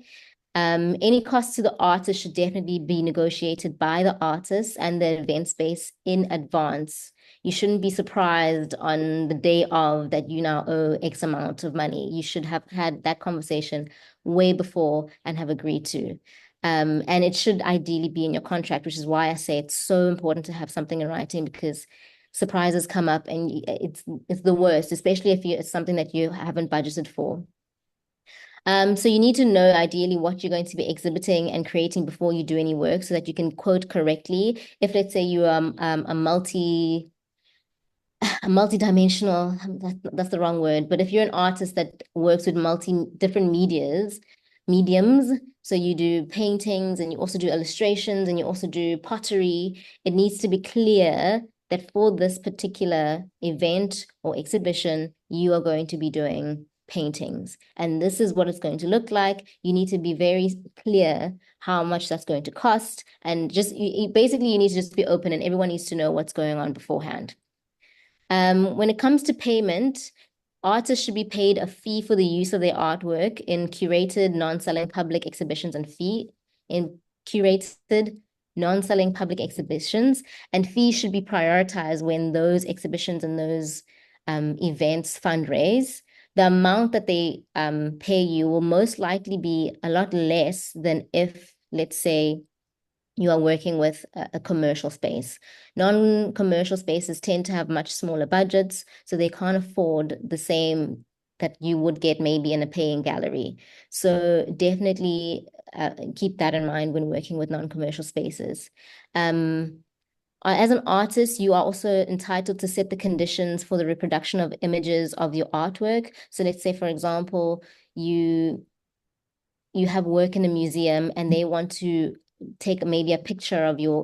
Any costs to the artist should definitely be negotiated by the artist and the event space in advance. You shouldn't be surprised on the day of that you now owe X amount of money. You should have had that conversation way before and have agreed to. And it should ideally be in your contract, which is why I say it's so important to have something in writing, because surprises come up and it's the worst, especially if it's something that you haven't budgeted for. So you need to know ideally what you're going to be exhibiting and creating before you do any work so that you can quote correctly. If, let's say, you are a multi-dimensional, that's the wrong word, but if you're an artist that works with different mediums, so you do paintings and you also do illustrations and you also do pottery, it needs to be clear that for this particular event or exhibition, you are going to be doing paintings. And this is what it's going to look like. You need to be very clear how much that's going to cost. And just basically, you need to just be open and everyone needs to know what's going on beforehand. When it comes to payment, artists should be paid a fee for the use of their artwork in curated, non-selling public exhibitions and fees should be prioritized when those exhibitions and those events fundraise. The amount that they pay you will most likely be a lot less than if, let's say, you are working with a commercial space. Non-commercial spaces tend to have much smaller budgets, so they can't afford the same that you would get maybe in a paying gallery. So definitely keep that in mind when working with non-commercial spaces. As an artist, you are also entitled to set the conditions for the reproduction of images of your artwork. So let's say, for example, you have work in a museum and they want to take maybe a picture of your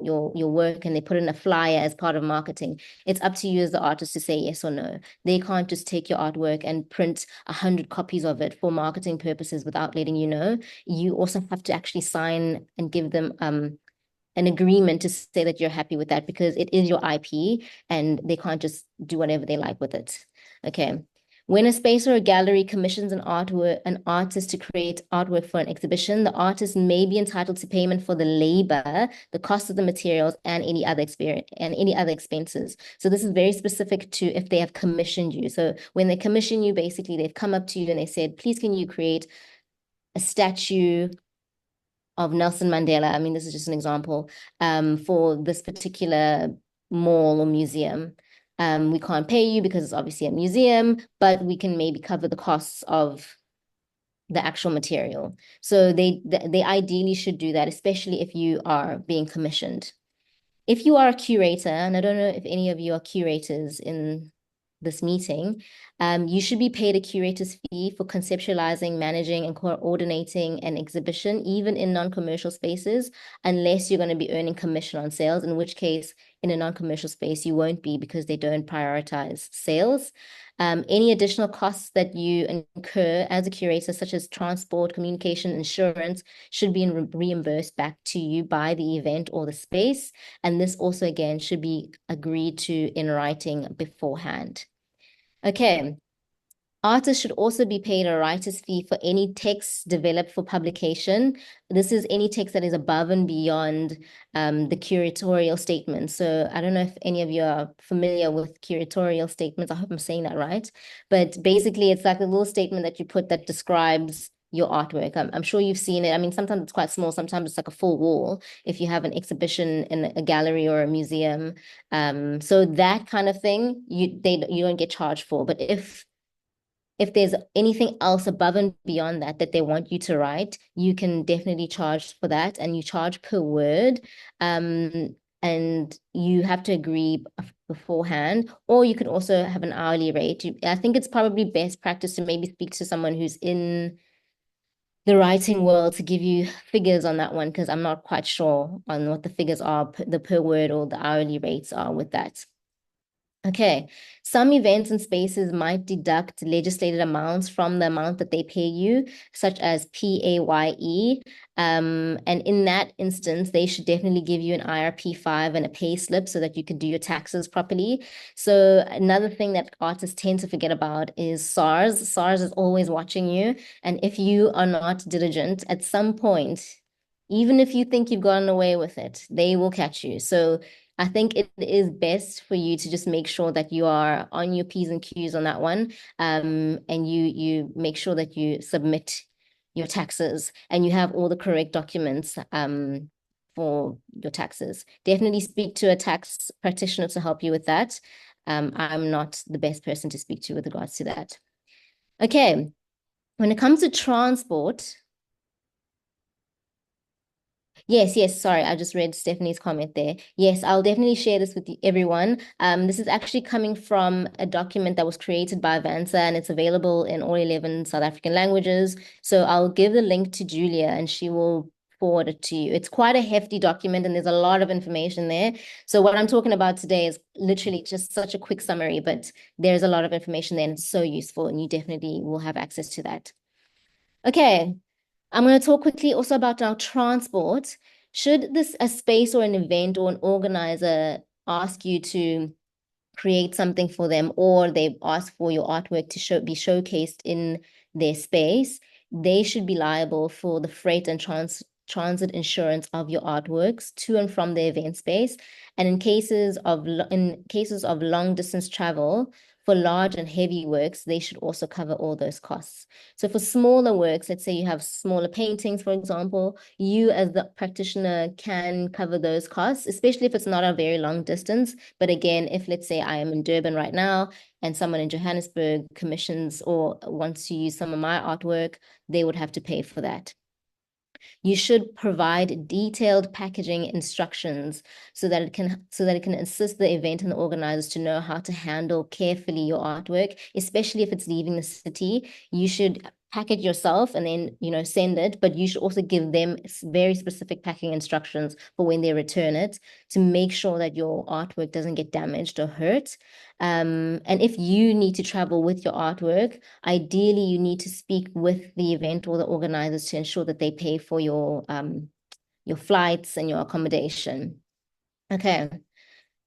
work and they put in a flyer as part of marketing. It's up to you as the artist to say yes or no. They can't just take your artwork and print 100 copies of it for marketing purposes without letting you know. You also have to actually sign and give them an agreement to say that you're happy with that, because it is your IP and they can't just do whatever they like with it. Okay. When a space or a gallery commissions an artist to create artwork for an exhibition, the artist may be entitled to payment for the labor, the cost of the materials, and any other expenses. So this is very specific to if they have commissioned you. So when they commission you, basically they've come up to you and they said, please, can you create a statue of Nelson Mandela? I mean, this is just an example, for this particular mall or museum. We can't pay you because it's obviously a museum, but we can maybe cover the costs of the actual material. So they ideally should do that, especially if you are being commissioned. If you are a curator, and I don't know if any of you are curators in this meeting, you should be paid a curator's fee for conceptualizing, managing, and coordinating an exhibition, even in non-commercial spaces, unless you're going to be earning commission on sales, in which case, in a non-commercial space, you won't be, because they don't prioritize sales. Any additional costs that you incur as a curator, such as transport, communication, insurance, should be reimbursed back to you by the event or the space. And this also, again, should be agreed to in writing beforehand. Okay. Artists should also be paid a writer's fee for any text developed for publication. This is any text that is above and beyond the curatorial statement. So I don't know if any of you are familiar with curatorial statements. I hope I'm saying that right. But basically, it's like a little statement that you put that describes your artwork. I'm sure you've seen it. I mean, sometimes it's quite small. Sometimes it's like a full wall if you have an exhibition in a gallery or a museum. So that kind of thing, you don't get charged for. But if there's anything else above and beyond that they want you to write, you can definitely charge for that, and you charge per word. And you have to agree beforehand, or you can also have an hourly rate. I think it's probably best practice to maybe speak to someone who's in the writing world to give you figures on that one, because I'm not quite sure on what the figures are, the per word or the hourly rates are with that. Okay, some events and spaces might deduct legislated amounts from the amount that they pay you, such as PAYE. And in that instance, they should definitely give you an IRP5 and a pay slip so that you can do your taxes properly. So another thing that artists tend to forget about is SARS. SARS is always watching you. And if you are not diligent, at some point, even if you think you've gotten away with it, they will catch you. So I think it is best for you to just make sure that you are on your P's and Q's on that one. And you make sure that you submit your taxes and you have all the correct documents for your taxes. Definitely speak to a tax practitioner to help you with that. I'm not the best person to speak to with regards to that. Okay, when it comes to transport, yes, sorry, I just read Stephanie's comment there. Yes, I'll definitely share this with everyone. This is actually coming from a document that was created by VANSA, and it's available in all 11 South African languages. So I'll give the link to Julia and she will forward it to you. It's quite a hefty document and there's a lot of information there. So what I'm talking about today is literally just such a quick summary, but there's a lot of information there and it's so useful, and you definitely will have access to that. Okay. I'm going to talk quickly also about our transport. Should a space or an event or an organizer ask you to create something for them, or they ask for your artwork to be showcased in their space, they should be liable for the freight and transit insurance of your artworks to and from the event space. And in cases of long distance travel for large and heavy works, they should also cover all those costs. So for smaller works, let's say you have smaller paintings, for example, you as the practitioner can cover those costs, especially if it's not a very long distance. But again, if let's say I am in Durban right now and someone in Johannesburg commissions or wants to use some of my artwork, they would have to pay for that. You should provide detailed packaging instructions so that it can assist the event and the organizers to know how to handle carefully your artwork, especially if it's leaving the city. You should pack it yourself and then send it, but you should also give them very specific packing instructions for when they return it to make sure that your artwork doesn't get damaged or hurt. And if you need to travel with your artwork, ideally you need to speak with the event or the organizers to ensure that they pay for your flights and your accommodation. Okay,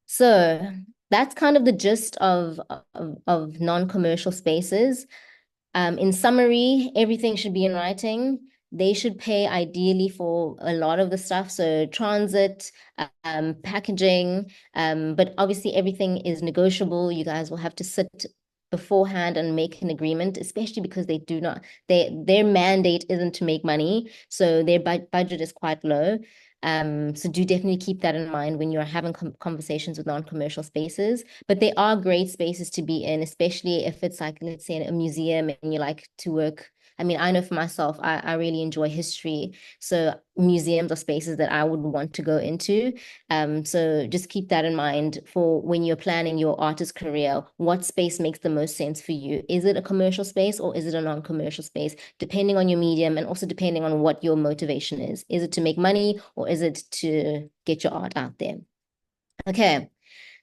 so that's kind of the gist of non-commercial spaces. In summary, everything should be in writing. They should pay ideally for a lot of the stuff, so transit, packaging, but obviously everything is negotiable. You guys will have to sit beforehand and make an agreement, especially because their mandate isn't to make money, so their budget is quite low. So do definitely keep that in mind when you're having conversations with non-commercial spaces. But they are great spaces to be in, especially if it's like, let's say, a museum and you like to work. I mean, I know for myself, I really enjoy history. So museums are spaces that I would want to go into. So just keep that in mind for when you're planning your artist career. What space makes the most sense for you? Is it a commercial space or is it a non-commercial space? Depending on your medium and also depending on what your motivation is. Is it to make money or is it to get your art out there? Okay.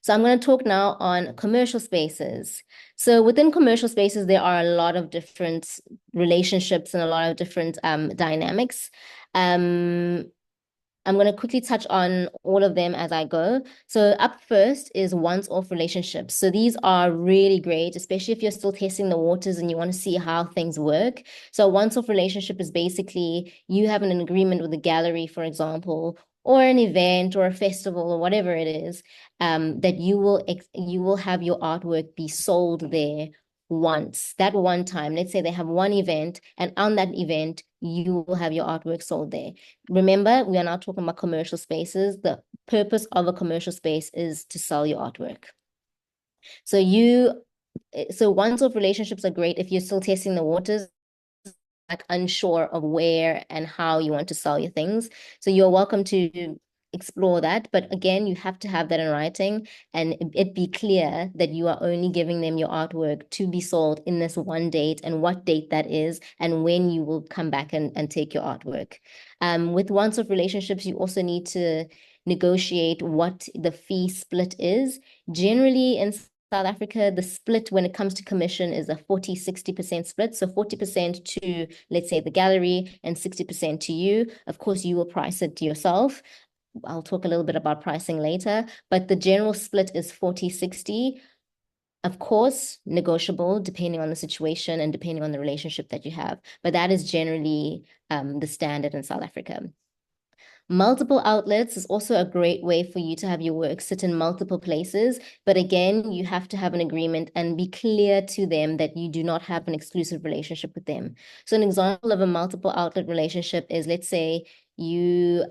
So I'm going to talk now on commercial spaces. So within commercial spaces, there are a lot of different relationships and a lot of different dynamics. I'm going to quickly touch on all of them as I go. So up first is once-off relationships. So these are really great, especially if you're still testing the waters and you want to see how things work. So a once-off relationship is basically you have an agreement with a gallery, for example, or an event or a festival or whatever it is, that you will have your artwork be sold there once, that one time. Let's say they have one event, and on that event, you will have your artwork sold there. Remember, we are not talking about commercial spaces. The purpose of a commercial space is to sell your artwork. So once-off relationships are great if you're still testing the waters, like unsure of where and how you want to sell your things. So you're welcome to explore that. But again, you have to have that in writing and it be clear that you are only giving them your artwork to be sold in this one date and what date that is and when you will come back and take your artwork. With once-off relationships, you also need to negotiate what the fee split is. Generally, in South Africa, the split when it comes to commission is a 40-60% split. So 40% to, let's say, the gallery and 60% to you. Of course, you will price it yourself. I'll talk a little bit about pricing later, but the general split is 40-60. Of course, negotiable depending on the situation and depending on the relationship that you have. But that is generally the standard in South Africa. Multiple outlets is also a great way for you to have your work sit in multiple places. But again, you have to have an agreement and be clear to them that you do not have an exclusive relationship with them. So an example of a multiple outlet relationship is, let's say you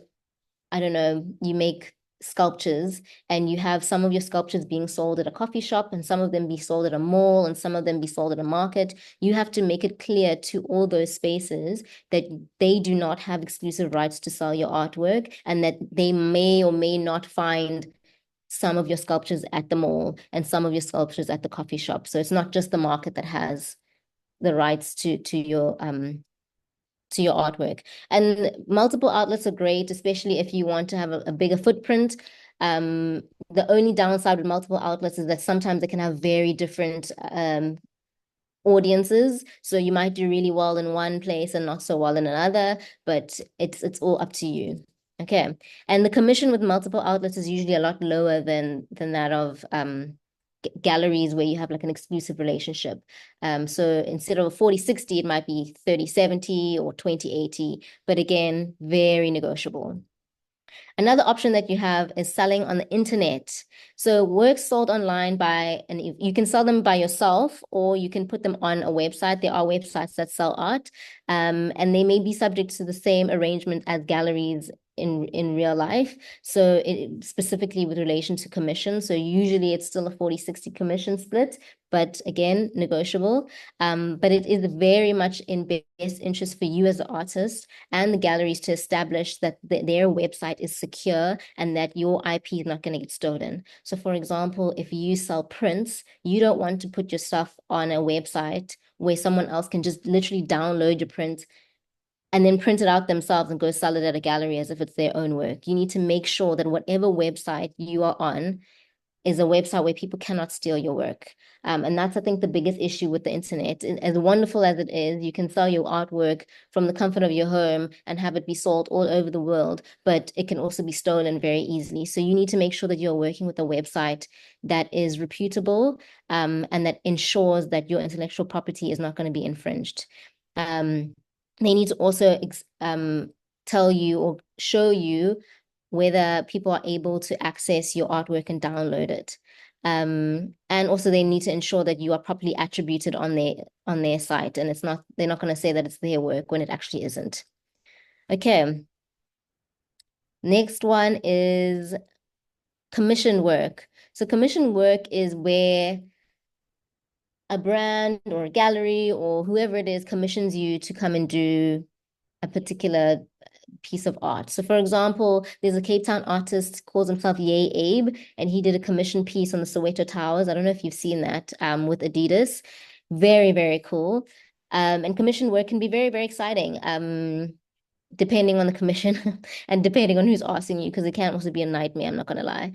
make sculptures and you have some of your sculptures being sold at a coffee shop and some of them be sold at a mall and some of them be sold at a market. You have to make it clear to all those spaces that they do not have exclusive rights to sell your artwork and that they may or may not find some of your sculptures at the mall and some of your sculptures at the coffee shop. So it's not just the market that has the rights to your artwork. And multiple outlets are great, especially if you want to have a bigger footprint. The only downside with multiple outlets is that sometimes they can have very different audiences. So you might do really well in one place and not so well in another, but it's all up to you. Okay. And the commission with multiple outlets is usually a lot lower than that of galleries where you have like an exclusive relationship. So instead of a 40/60, it might be 30/70 or 20/80, but again, very negotiable. Another option that you have is selling on the internet. So works sold online and you can sell them by yourself, or you can put them on a website. There are websites that sell art, and they may be subject to the same arrangement as galleries in real life. So specifically with relation to commission. So usually it's still a 40/60 commission split, but again, negotiable. But it is very much in best interest for you as the artist and the galleries to establish that their website is secure and that your IP is not going to get stolen. So for example, if you sell prints, you don't want to put your stuff on a website where someone else can just literally download your print and then print it out themselves and go sell it at a gallery as if it's their own work. You need to make sure that whatever website you are on is a website where people cannot steal your work. And that's, I think, the biggest issue with the internet. As wonderful as it is, you can sell your artwork from the comfort of your home and have it be sold all over the world, but it can also be stolen very easily. So you need to make sure that you're working with a website that is reputable, and that ensures that your intellectual property is not going to be infringed. They need to also tell you or show you whether people are able to access your artwork and download it. And also they need to ensure that you are properly attributed on their site, and they're not going to say that it's their work when it actually isn't. Okay. Next one is commission work. So commission work is where a brand or a gallery or whoever it is commissions you to come and do a particular piece of art. So for example, there's a Cape Town artist, calls himself Yay Abe, and he did a commission piece on the Soweto Towers. I don't know if you've seen that, with Adidas. Very, very cool. And commission work can be very, very exciting, depending on the commission and depending on who's asking you, because it can also be a nightmare, I'm not gonna lie.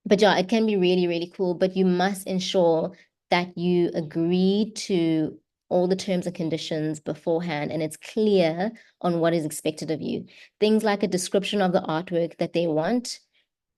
But yeah, it can be really, really cool, but you must ensure that you agree to all the terms and conditions beforehand, and it's clear on what is expected of you. Things like a description of the artwork that they want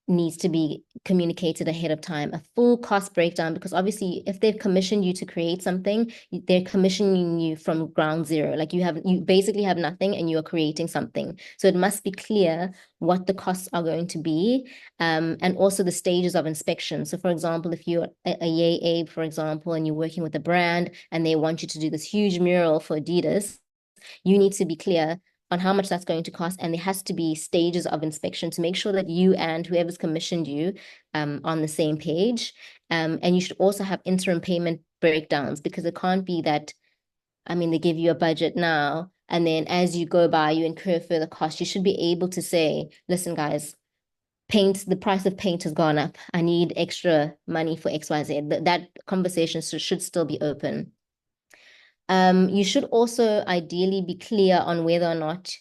needs to be communicated ahead of time, a full cost breakdown, because obviously if they've commissioned you to create something, they're commissioning you from ground zero. Like you basically have nothing and you're creating something. So it must be clear what the costs are going to be, and also the stages of inspection. So for example, if you're a Yay Abe, for example, and you're working with a brand and they want you to do this huge mural for Adidas, you need to be clear on how much that's going to cost, and there has to be stages of inspection to make sure that you and whoever's commissioned you on the same page. And you should also have interim payment breakdowns, because it can't be that, I mean, they give you a budget now, and then as you go by, you incur further costs. You should be able to say, listen, guys, the price of paint has gone up. I need extra money for XYZ. That conversation should still be open. You should also ideally be clear on whether or not,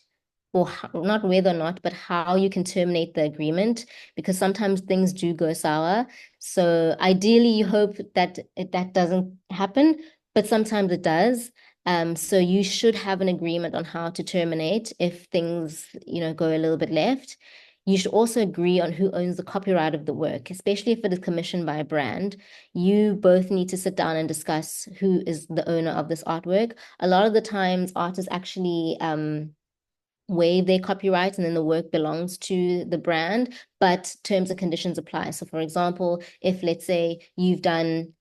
or not whether or not, but how you can terminate the agreement, because sometimes things do go sour. So ideally you hope that that doesn't happen, but sometimes it does. So you should have an agreement on how to terminate if things, go a little bit left. You should also agree on who owns the copyright of the work, especially if it is commissioned by a brand. You both need to sit down and discuss who is the owner of this artwork. A lot of the times artists actually waive their copyright and then the work belongs to the brand, but terms and conditions apply. So for example, if let's say you've done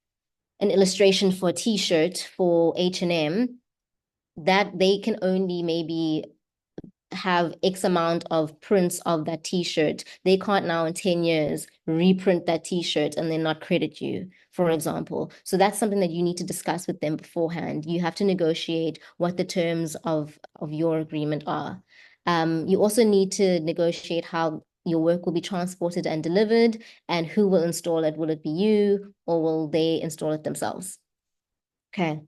an illustration for a t-shirt for H&M, that they can only maybe have X amount of prints of that t-shirt. They can't now in 10 years reprint that t-shirt and then not credit you, for example. So that's something that you need to discuss with them beforehand. You have to negotiate what the terms of your agreement are. You also need to negotiate how your work will be transported and delivered, and who will install it. Will it be you, or will they install it themselves? Okay.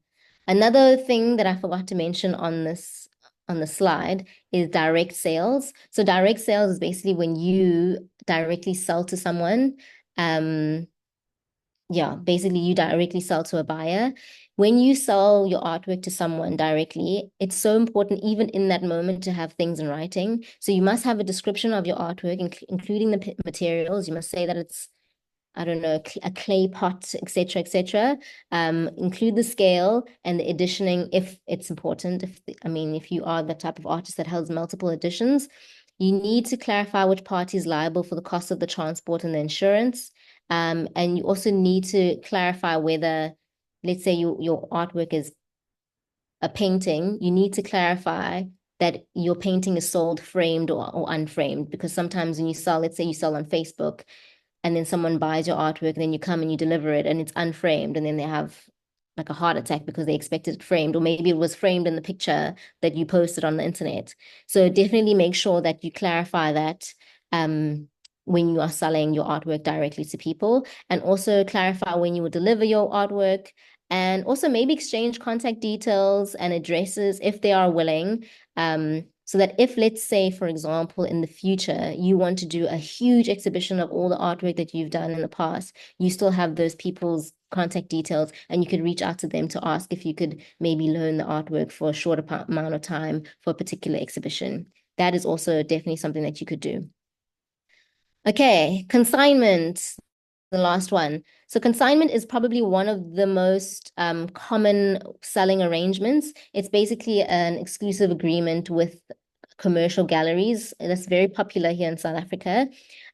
Another thing that I forgot to mention on the slide is direct sales. So direct sales is basically when you directly sell to someone. Basically you directly sell to a buyer. When you sell your artwork to someone directly, it's so important even in that moment to have things in writing. So you must have a description of your artwork, including the materials. You must say that it's I don't know, a clay pot, etc., etc. Include the scale and the editioning if it's important. If you are the type of artist that holds multiple editions, you need to clarify which party is liable for the cost of the transport and the insurance. And you also need to clarify whether, let's say your artwork is a painting, you need to clarify that your painting is sold framed or unframed, because sometimes when you sell, let's say you sell on Facebook, and then someone buys your artwork, and then you come and you deliver it and it's unframed, and then they have like a heart attack because they expected it framed, or maybe it was framed in the picture that you posted on the internet. So definitely make sure that you clarify that when you are selling your artwork directly to people, and also clarify when you will deliver your artwork, and also maybe exchange contact details and addresses if they are willing. So that if, let's say, for example, in the future, you want to do a huge exhibition of all the artwork that you've done in the past, you still have those people's contact details, and you could reach out to them to ask if you could maybe loan the artwork for a short amount of time for a particular exhibition. That is also definitely something that you could do. Okay, consignment, the last one. So consignment is probably one of the most common selling arrangements. It's basically an exclusive agreement with commercial galleries. That's very popular here in South Africa.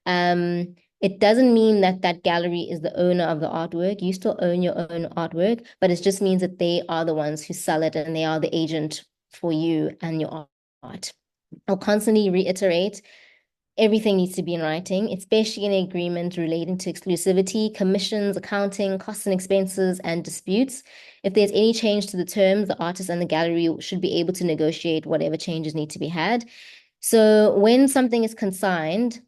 It doesn't mean that that gallery is the owner of the artwork. You still own your own artwork, but it just means that they are the ones who sell it, and they are the agent for you and your art. I'll constantly reiterate, everything needs to be in writing, especially in agreement relating to exclusivity, commissions, accounting, costs and expenses, and disputes. If there's any change to the terms, the artist and the gallery should be able to negotiate whatever changes need to be had. So when something is consigned,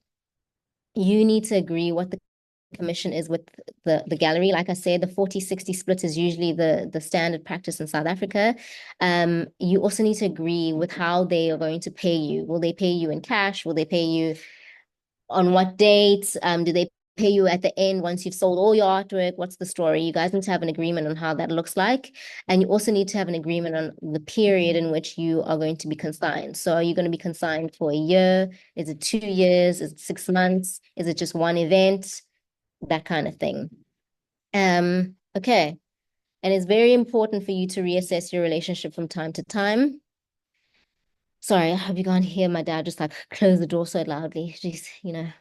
you need to agree what the commission is with the gallery. Like I said, the 40-60 split is usually the standard practice in South Africa. You also need to agree with how they are going to pay you. Will they pay you in cash? Will they pay you on what date? Do they pay you at the end once you've sold all your artwork? What's the story? You guys need to have an agreement on how that looks like. And you also need to have an agreement on the period in which you are going to be consigned. So are you going to be consigned for a year? Is it 2 years? Is it 6 months? Is it just one event? That kind of thing. Okay. And it's very important for you to reassess your relationship from time to time. Sorry, I hope you can't hear my dad just like close the door so loudly. Jeez,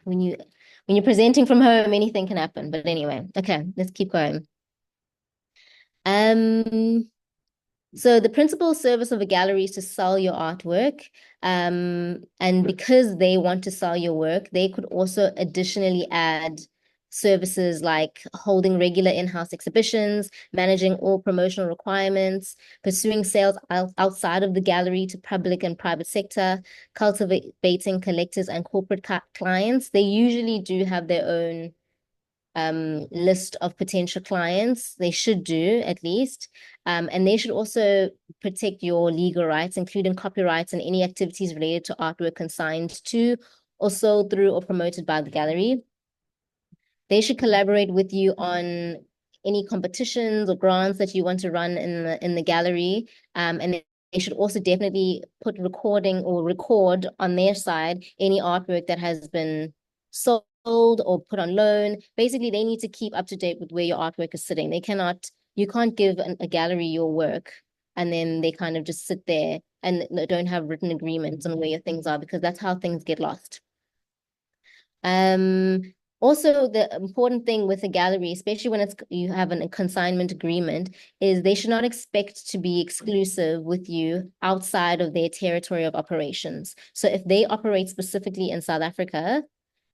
when you're presenting from home, anything can happen. But anyway, okay, let's keep going. So the principal service of a gallery is to sell your artwork. And because they want to sell your work, they could also additionally add services like holding regular in-house exhibitions, managing all promotional requirements, pursuing sales outside of the gallery to public and private sector, cultivating collectors and corporate clients. They usually do have their own list of potential clients. They should do, at least. And they should also protect your legal rights, including copyrights and any activities related to artwork consigned to or sold through or promoted by the gallery. They should collaborate with you on any competitions or grants that you want to run in the gallery. And they should also definitely record on their side any artwork that has been sold or put on loan. Basically, they need to keep up to date with where your artwork is sitting. You can't give a gallery your work and then they kind of just sit there and don't have written agreements on where your things are, because that's how things get lost. Also, the important thing with a gallery, especially when you have a consignment agreement, is they should not expect to be exclusive with you outside of their territory of operations. So if they operate specifically in South Africa,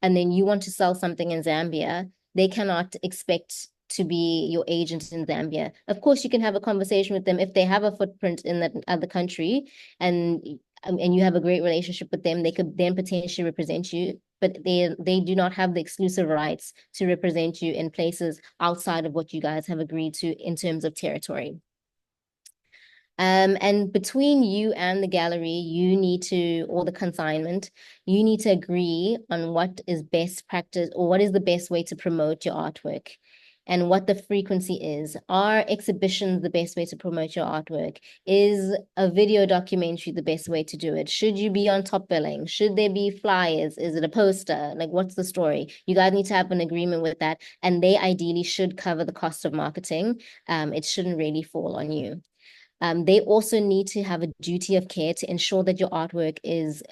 and then you want to sell something in Zambia, they cannot expect to be your agent in Zambia. Of course, you can have a conversation with them if they have a footprint in that other country, and you have a great relationship with them. They could then potentially represent you, but they do not have the exclusive rights to represent you in places outside of what you guys have agreed to in terms of territory. And between you and the gallery, or the consignment, you need to agree on what is best practice or what is the best way to promote your artwork. and what the frequency is. Are exhibitions the best way to promote your artwork? Is a video documentary the best way to do it? Should you be on top billing? Should there be flyers? Is it a poster? Like, what's the story? You guys need to have an agreement with that, and they ideally should cover the cost of marketing. It shouldn't really fall on you. They also need to have a duty of care to ensure that your artwork is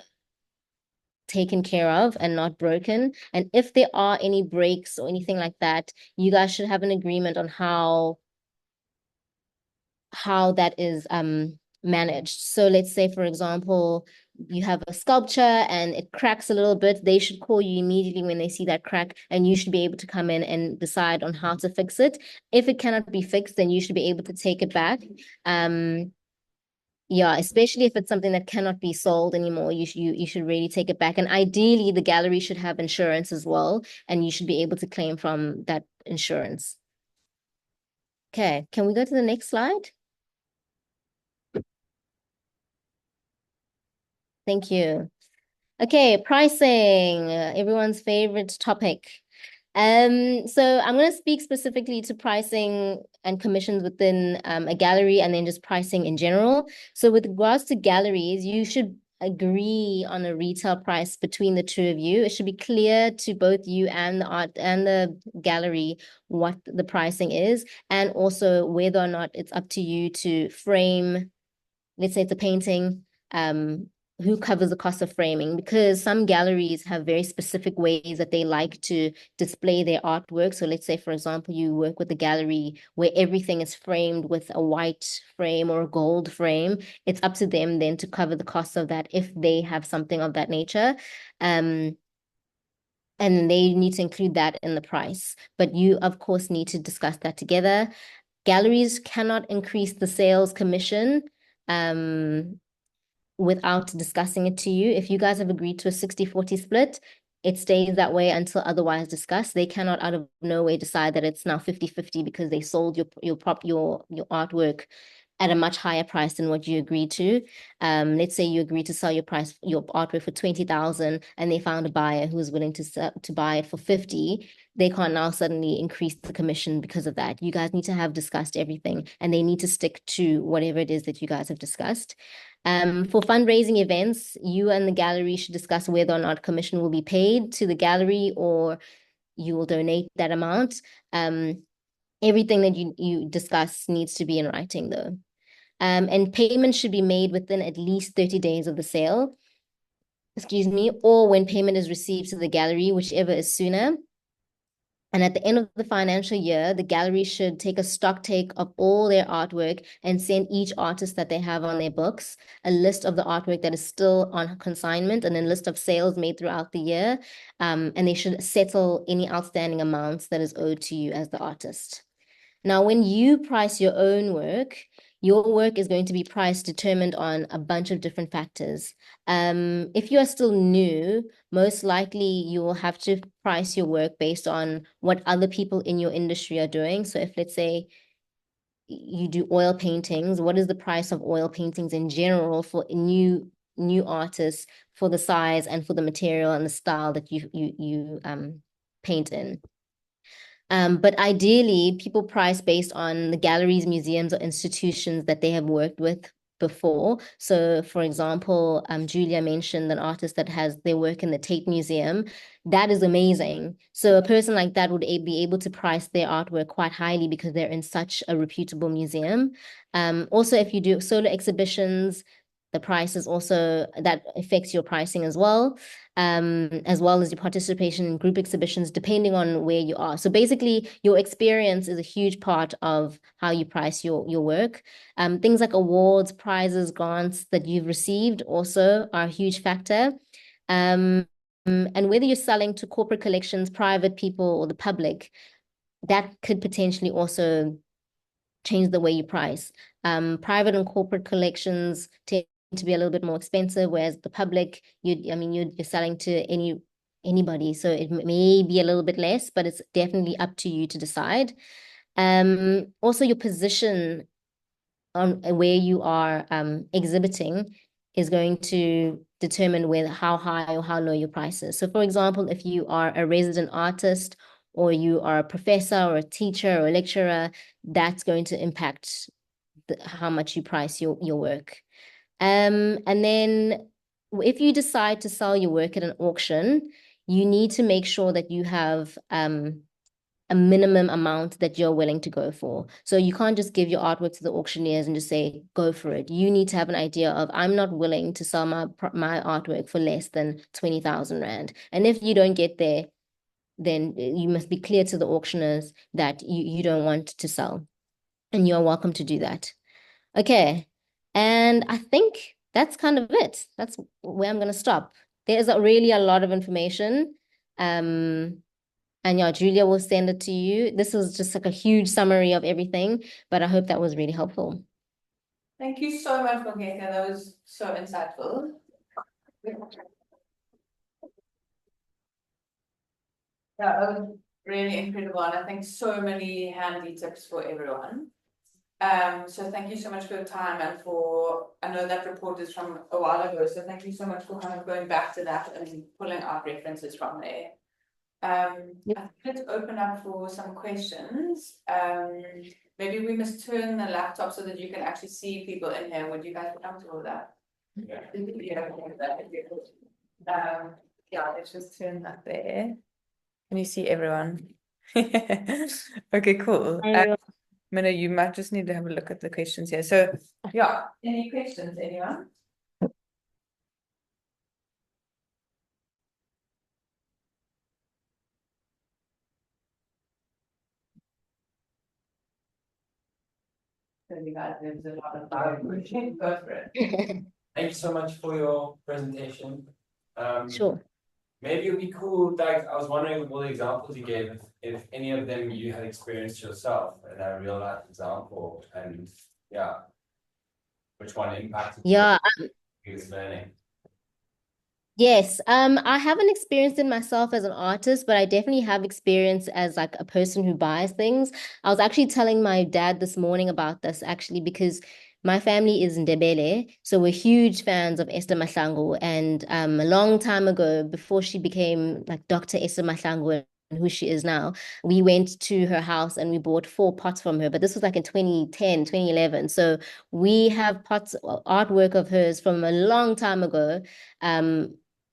taken care of and not broken. And if there are any breaks or anything like that, you guys should have an agreement on how that is managed. So let's say, for example, you have a sculpture and it cracks a little bit, they should call you immediately when they see that crack, and you should be able to come in and decide on how to fix it. If it cannot be fixed, then you should be able to take it back. Yeah, especially if it's something that cannot be sold anymore, you should really take it back. And ideally, the gallery should have insurance as well, and you should be able to claim from that insurance. Okay, can we go to the next slide? Thank you. Okay, pricing, everyone's favorite topic. So I'm going to speak specifically to pricing and commissions within a gallery, and then just pricing in general. So with regards to galleries, you should agree on a retail price between the two of you. It should be clear to both you and the art and the gallery what the pricing is, and also whether or not it's up to you to frame, let's say it's a painting, who covers the cost of framing, because some galleries have very specific ways that they like to display their artwork. So let's say, for example, you work with a gallery where everything is framed with a white frame or a gold frame. It's up to them then to cover the cost of that if they have something of that nature. And they need to include that in the price. But you, of course, need to discuss that together. Galleries cannot increase the sales commission without discussing it to you. If you guys have agreed to a 60-40 split, it stays that way until otherwise discussed. They cannot out of nowhere decide that it's now 50-50 because they sold your artwork at a much higher price than what you agreed to. Let's say you agreed to sell your artwork for 20,000, and they found a buyer who was willing to buy it for 50. They can't now suddenly increase the commission because of that. You guys need to have discussed everything, and they need to stick to whatever it is that you guys have discussed. For fundraising events, you and the gallery should discuss whether or not commission will be paid to the gallery or you will donate that amount. Everything that you discuss needs to be in writing, though. And payment should be made within at least 30 days of the sale, or when payment is received to the gallery, whichever is sooner. And at the end of the financial year, the gallery should take a stock take of all their artwork and send each artist that they have on their books a list of the artwork that is still on consignment and a list of sales made throughout the year. And they should settle any outstanding amounts that is owed to you as the artist. Now, when you price your own work, your work is going to be priced determined on a bunch of different factors. If you are still new, most likely you will have to price your work based on what other people in your industry are doing. So if, let's say, you do oil paintings, what is the price of oil paintings in general for new artists, for the size and for the material and the style that you paint in? But ideally, people price based on the galleries, museums, or institutions that they have worked with before. So, for example, Julia mentioned an artist that has their work in the Tate Museum. That is amazing. So a person like that would be able to price their artwork quite highly because they're in such a reputable museum. Also, if you do solo exhibitions, the price is also, that affects your pricing as well as your participation in group exhibitions, depending on where you are. So basically, your experience is a huge part of how you price your work. Things like awards, prizes, grants that you've received also are a huge factor. And whether you're selling to corporate collections, private people, or the public, that could potentially also change the way you price. Private and corporate collections tend to be a little bit more expensive, whereas the public, you're selling to anybody, so it may be a little bit less, but it's definitely up to you to decide. Also, your position on where you are exhibiting is going to determine how high or how low your price is. So, for example, if you are a resident artist or you are a professor or a teacher or a lecturer, that's going to impact how much you price your work. And then if you decide to sell your work at an auction, you need to make sure that you have a minimum amount that you're willing to go for. So you can't just give your artwork to the auctioneers and just say, go for it. You need to have an idea of, I'm not willing to sell my artwork for less than 20,000 Rand. And if you don't get there, then you must be clear to the auctioneers that you don't want to sell. And you're welcome to do that. Okay. And I think that's kind of it. That's where I'm going to stop. There's really a lot of information. And yeah, Julia will send it to you. This was just like a huge summary of everything, but I hope that was really helpful. Thank you so much, Bongeka. That was so insightful. Yeah, that was really incredible, and I think so many handy tips for everyone. So thank you so much for your time and I know that report is from a while ago, so thank you so much for kind of going back to that and pulling out references from there. Let's open up for some questions. Maybe we must turn the laptop so that you can actually see people in here. Would you guys be comfortable with that? Yeah. Yeah, let's just turn that there. Can you see everyone? Okay, cool. Minna, you might just need to have a look at the questions here. So, yeah, any questions, anyone? So you guys, there's a lot of go for it. Thank you so much for your presentation. Sure. Maybe it would be cool, like, I was wondering with all the examples you gave, if any of them you had experienced yourself in a real life example, and yeah, which one impacted Yeah. your biggest learning? Yes, I haven't experienced it myself as an artist, but I definitely have experience as like a person who buys things. I was actually telling my dad this morning about this actually because my family is Ndebele, so we're huge fans of Esther Masango. And a long time ago, before she became like Dr. Esther Masango and who she is now, we went to her house and we bought 4 pots from her. But this was like in 2010, 2011. So we have pots, artwork of hers from a long time ago.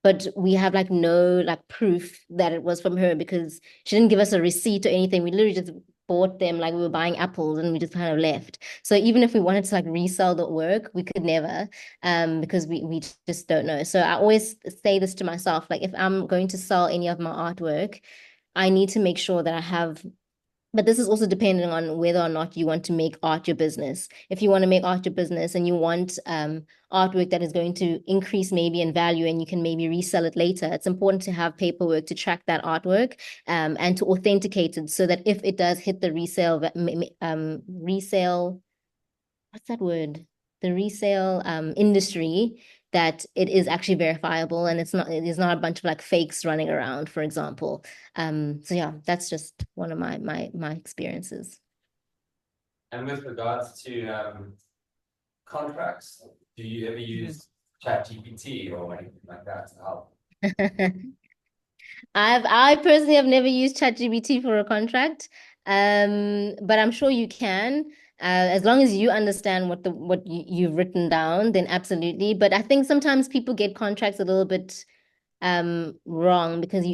But we have like no like proof that it was from her because she didn't give us a receipt or anything. We literally just bought them like we were buying apples and we just kind of left. So even if we wanted to like resell the work, we could never because we just don't know. So I always say this to myself, like if I'm going to sell any of my artwork, I need to make sure that I have. But this is also depending on whether or not you want to make art your business. If you want to make art your business and you want artwork that is going to increase maybe in value and you can maybe resell it later, it's important to have paperwork to track that artwork and to authenticate it so that if it does hit the resale, what's that word? The resale industry, that it is actually verifiable and it is not a bunch of like fakes running around, for example. So yeah, that's just one of my experiences. And with regards to contracts, do you ever use ChatGPT or anything like that to help? I personally have never used ChatGPT for a contract, but I'm sure you can. As long as you understand what you've written down, then absolutely. But I think sometimes people get contracts a little bit wrong because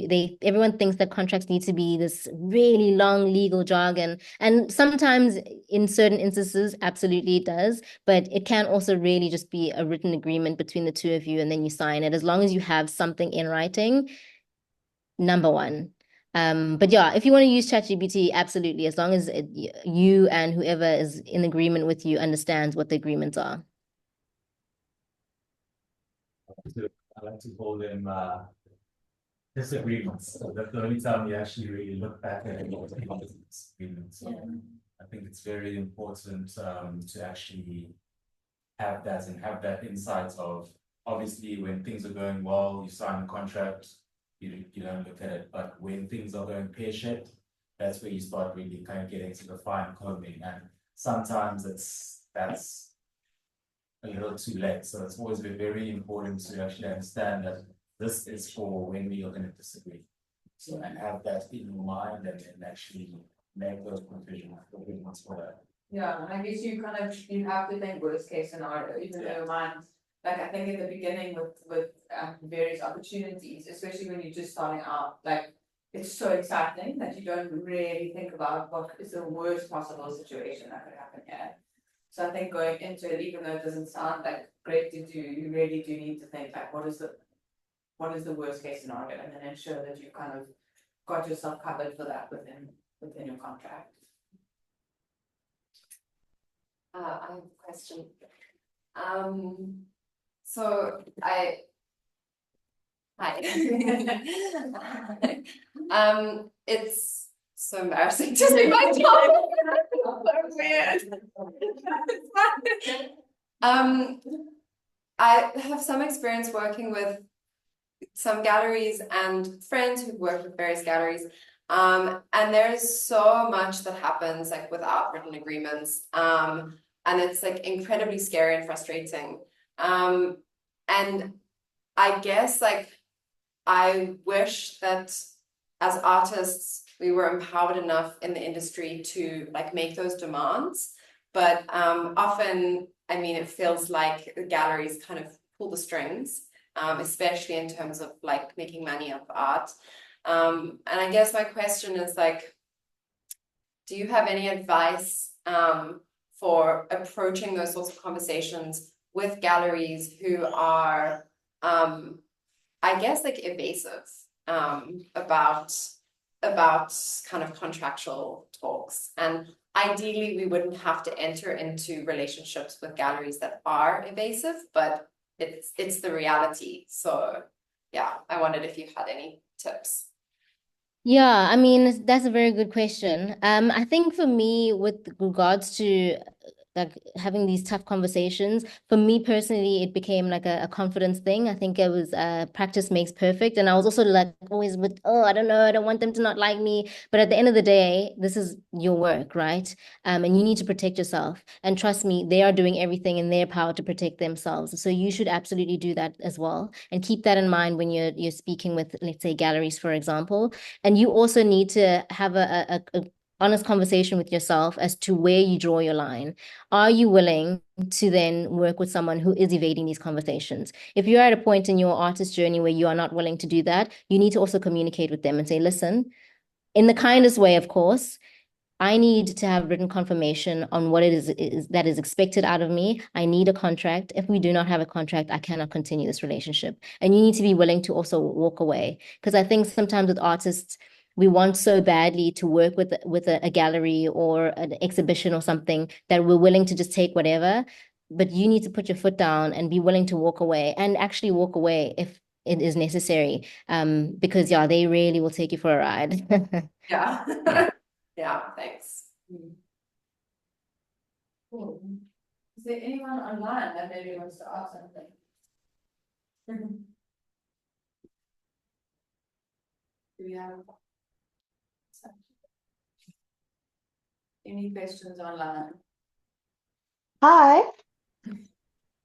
everyone thinks that contracts need to be this really long legal jargon, and sometimes in certain instances absolutely it does, but it can also really just be a written agreement between the two of you and then you sign it as long as you have something in writing. Number one. But yeah, if you want to use ChatGPT, absolutely, as long as you and whoever is in agreement with you understands what the agreements are. I like to call them disagreements. So that's the only time you actually really look back at any of the disagreements. So I think it's very important to actually have that and have that insight of, obviously when things are going well, you sign a contract, you don't look at it, but when things are going pear-shaped, that's where you start really kind of getting to the fine combing, and sometimes that's a little too late. So it's always been very important to actually understand that this is for when we are going to disagree. So, and have that in your mind and then actually make those provisions for that. Yeah, and I guess you have to think worst case scenario, even though your mind, like I think at the beginning with various opportunities, especially when you're just starting out, like it's so exciting that you don't really think about what is the worst possible situation that could happen here. So I think going into it, even though it doesn't sound like great to do, you really do need to think like what is the worst case scenario, and then ensure that you've kind of got yourself covered for that within your contract. I have a question. So hi. It's so embarrassing to say my job. So weird. I have some experience working with some galleries and friends who work with various galleries. And there is so much that happens like without written agreements. And it's like incredibly scary and frustrating. And I guess like I wish that as artists we were empowered enough in the industry to like make those demands. But often, I mean, it feels like the galleries kind of pull the strings, especially in terms of like making money off art. And I guess my question is like, do you have any advice for approaching those sorts of conversations with galleries who are, I guess, like evasive about kind of contractual talks? And ideally, we wouldn't have to enter into relationships with galleries that are evasive, but it's the reality. So yeah, I wondered if you had any tips. Yeah, I mean, that's a very good question. I think for me, with regards to like having these tough conversations, for me personally, it became like a confidence thing. I think it was practice makes perfect. And I was also like always with, oh, I don't know, I don't want them to not like me. But at the end of the day, this is your work, right? And you need to protect yourself. And trust me, they are doing everything in their power to protect themselves. So you should absolutely do that as well. And keep that in mind when you're speaking with, let's say, galleries, for example. And you also need to have a honest conversation with yourself as to where you draw your line. Are you willing to then work with someone who is evading these conversations? If you're at a point in your artist journey where you are not willing to do that, you need to also communicate with them and say, listen, in the kindest way, of course, I need to have written confirmation on what it is that is expected out of me. I need a contract. If we do not have a contract, I cannot continue this relationship. And you need to be willing to also walk away. Because I think sometimes with artists, we want so badly to work with a gallery or an exhibition or something that we're willing to just take whatever. But you need to put your foot down and be willing to walk away, and actually walk away if it is necessary. Because yeah, they really will take you for a ride. Yeah. Yeah, thanks. Cool. Is there anyone online that maybe wants to ask something? Do we have any questions online? Hi.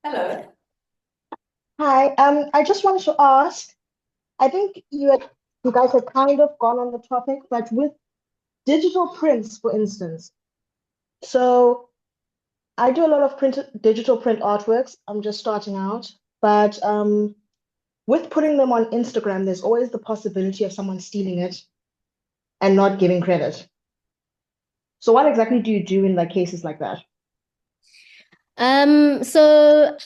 Hello. Hi. I just wanted to ask, I think you guys have kind of gone on the topic, but with digital prints, for instance. So I do a lot of digital print artworks. I'm just starting out, but with putting them on Instagram, there's always the possibility of someone stealing it and not giving credit. So what exactly do you do in like cases like that? So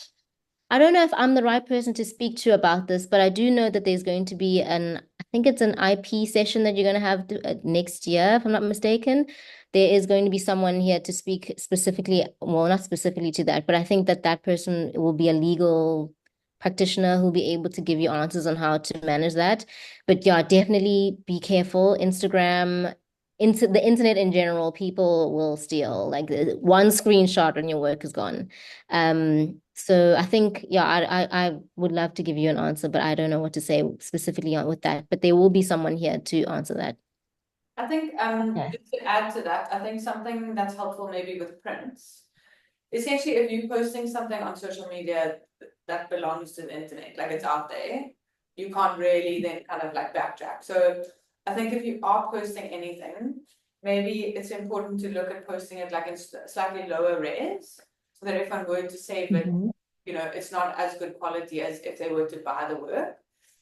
I don't know if I'm the right person to speak to about this, but I do know that there's going to be I think it's an IP session that you're going to have next year, if I'm not mistaken. There is going to be someone here to speak specifically, well, not specifically to that, but I think that person will be a legal practitioner who'll be able to give you answers on how to manage that. But yeah, definitely be careful. Instagram, into the internet in general, people will steal. Like one screenshot and your work is gone. So I think, yeah, I would love to give you an answer, but I don't know what to say specifically on with that. But there will be someone here to answer that. I think Okay. just to add to that, I think something that's helpful maybe with prints. Essentially, if you're posting something on social media that belongs to the internet, like it's out there, you can't really then kind of like backtrack. So I think if you are posting anything, maybe it's important to look at posting it like in slightly lower res, so that if I'm going to save it, you know, it's not as good quality as if they were to buy the work.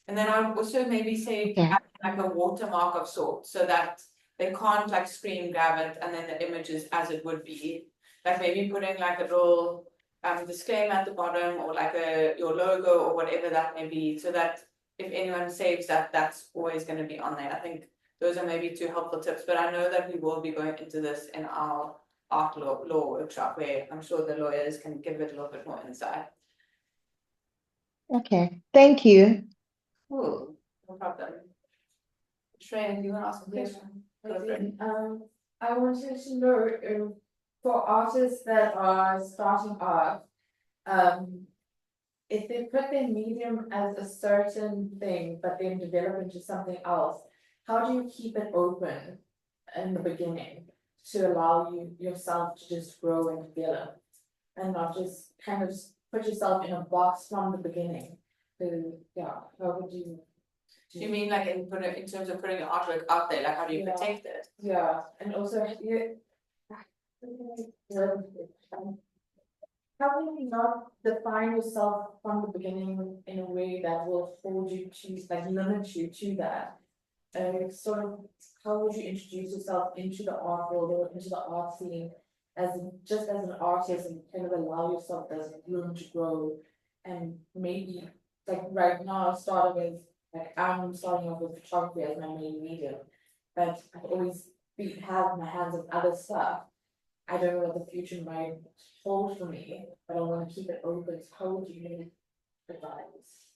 And then I would also maybe say add like a watermark of sorts, so that they can't like screen grab it and then the image is as it would be. Like maybe putting like a little disclaimer at the bottom, or like your logo or whatever that may be, so that if anyone saves that, that's always going to be on there. I think those are maybe 2 helpful tips, but I know that we will be going into this in our art law workshop, where I'm sure the lawyers can give it a little bit more insight. Okay, thank you. Cool, no problem. Shreya, do you want to ask a question? I wanted to know, for artists that are starting off, if they put their medium as a certain thing, but then develop into something else, how do you keep it open in the beginning to allow yourself to just grow and develop, and not just kind of put yourself in a box from the beginning? Yeah, how would you? You mean like in terms of putting your artwork out there, like how do you protect it? Yeah, and also how can you not define yourself from the beginning in a way that will hold you to, like, limit you to that? Sort of, how would you introduce yourself into the art world or into the art scene just as an artist, and kind of allow yourself as room to grow, and maybe like right now I'm starting off with photography as my main medium, but I've always have my hands on other stuff. I don't know what the future might hold for me, but I want to keep it open. So how would you advise?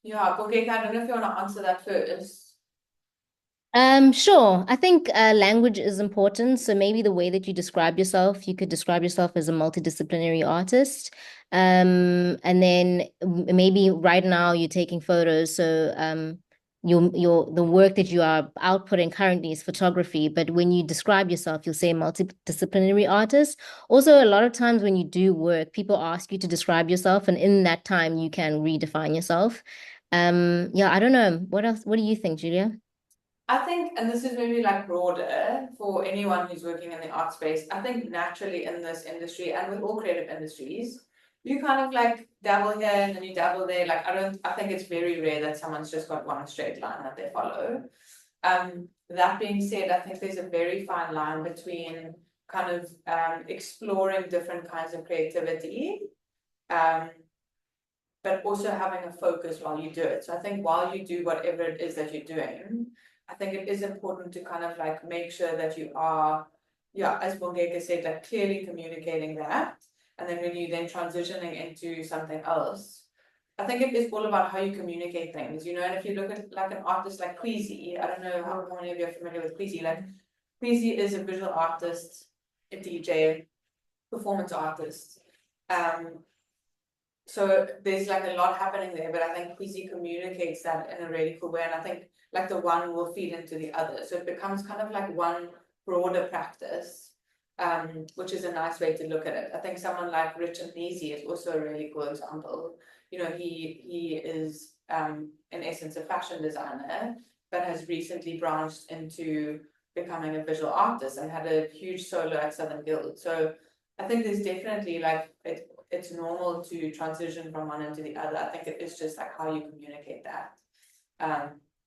Yeah, Bongeka, I don't know if you want to answer that first. Sure. I think language is important. So maybe the way that you describe yourself, you could describe yourself as a multidisciplinary artist. And then maybe right now you're taking photos. So the work that you are outputting currently is photography, but when you describe yourself, you'll say multidisciplinary artist. Also, a lot of times when you do work, people ask you to describe yourself, and in that time you can redefine yourself. Yeah, I don't know. What else? What do you think, Julia? I think, and this is maybe like broader for anyone who's working in the art space, I think naturally in this industry and with all creative industries, you kind of like dabble here and then you dabble there. Like I think it's very rare that someone's just got one straight line that they follow. That being said, I think there's a very fine line between kind of exploring different kinds of creativity, but also having a focus while you do it. So I think while you do whatever it is that you're doing, I think it is important to kind of like make sure that you are, as Bongeka said, like clearly communicating that. And then when you then transitioning into something else, I think it is all about how you communicate things, you know. And if you look at like an artist like Queasy, I don't know how many of you are familiar with Queasy. Like Queasy is a visual artist, a DJ, performance artist. So there's like a lot happening there, but I think Queasy communicates that in a really cool way. And I think like the one will feed into the other. So it becomes kind of like one broader practice, which is a nice way to look at it. I think someone like Richard Neasy is also a really cool example. You know, he is in essence a fashion designer, but has recently branched into becoming a visual artist and had a huge solo at Southern Guild. So I think there's definitely like it's normal to transition from one into the other. I think it is just like how you communicate that.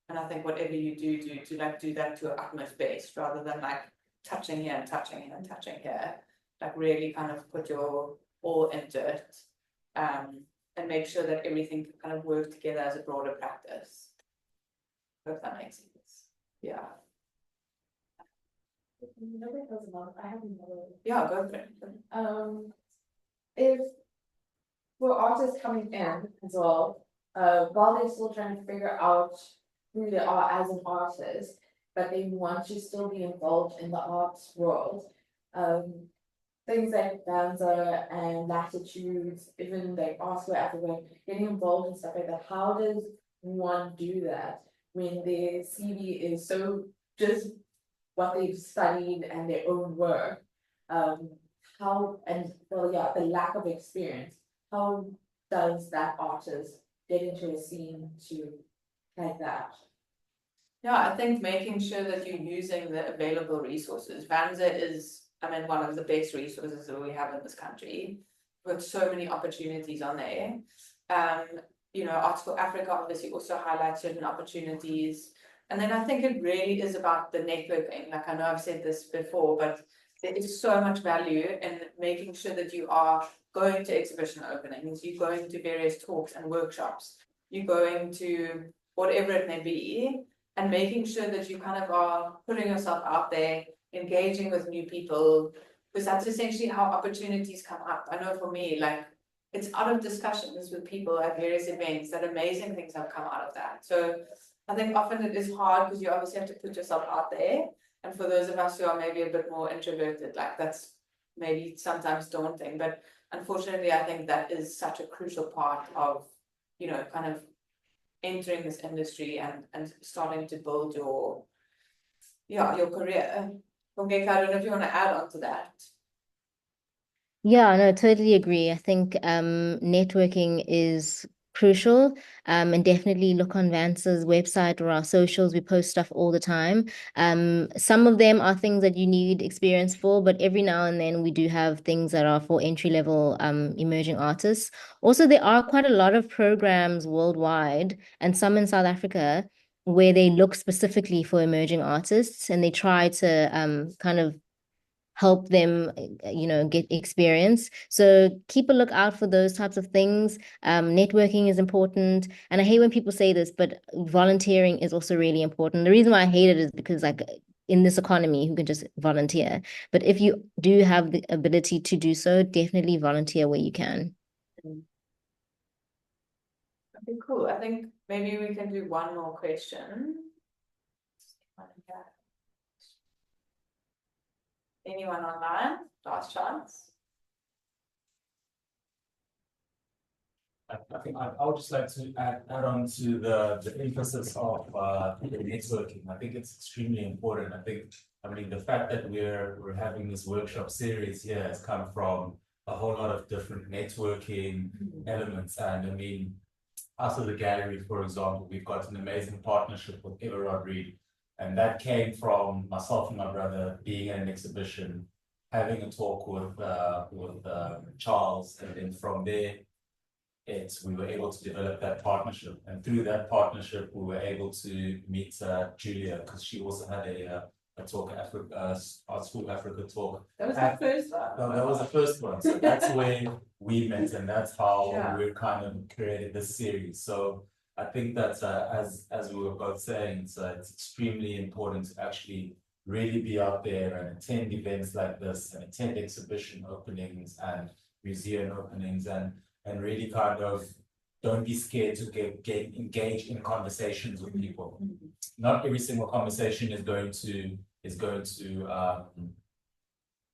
And I think whatever you do to like do that to an utmost base, rather than like touching here and touching here and touching here, like really kind of put your all into it, and make sure that everything can kind of work together as a broader practice. If that makes sense. Yeah. I have another. Yeah, go for it. If for artists coming in as well, while they're still trying to figure out who they are as an artist, but they want to still be involved in the arts world, things like VANSA and latitudes, even like Oscar Africa, getting involved in stuff like that. How does one do that when their CV is so just what they've studied and their own work? The lack of experience. How does that artist get into a scene to like that? Yeah, I think making sure that you're using the available resources. VANSA is, I mean, one of the best resources that we have in this country, with so many opportunities on there. You know, Arts for Africa obviously also highlights certain opportunities. And then I think it really is about the networking. Like, I know I've said this before, but there is so much value in making sure that you are going to exhibition openings, you're going to various talks and workshops, you're going to whatever it may be, and making sure that you kind of are putting yourself out there, engaging with new people, because that's essentially how opportunities come up. I know for me, like, it's out of discussions with people at various events that amazing things have come out of that. So I think often it is hard because you obviously have to put yourself out there. And for those of us who are maybe a bit more introverted, like, that's maybe sometimes daunting. But unfortunately, I think that is such a crucial part of, you know, kind of entering this industry and starting to build your career. Bongeka, I don't know if you want to add on to that. Yeah, no, totally agree. I think networking is crucial. And definitely look on VANSA's website or our socials. We post stuff all the time. Some of them are things that you need experience for, but every now and then we do have things that are for entry-level emerging artists. Also, there are quite a lot of programs worldwide and some in South Africa where they look specifically for emerging artists and they try to kind of help them, you know, get experience. So keep a lookout for those types of things. Networking is important. And I hate when people say this, but volunteering is also really important. The reason why I hate it is because, like, in this economy, who can just volunteer? But if you do have the ability to do so, definitely volunteer where you can. Okay, cool. I think maybe we can do one more question. Anyone online? Last chance. I think I would just like to add on to the emphasis of the networking. I think it's extremely important. I mean the fact that we're having this workshop series here has come from a whole lot of different networking elements. And I mean, us as a gallery, for example, we've got an amazing partnership with Everard Reed. And that came from myself and my brother being at an exhibition, having a talk with Charles, and then from there, we were able to develop that partnership. And through that partnership, we were able to meet Julia, because she also had a talk at Africa, Art School Africa talk. That was the first one. No, that was the first one. So that's where we met, and that's how we kind of created this series. So I think that as we were both saying, so it's extremely important to actually really be out there and attend events like this, and attend exhibition openings and museum openings, and really kind of don't be scared to get engaged in conversations with people. Not every single conversation is going to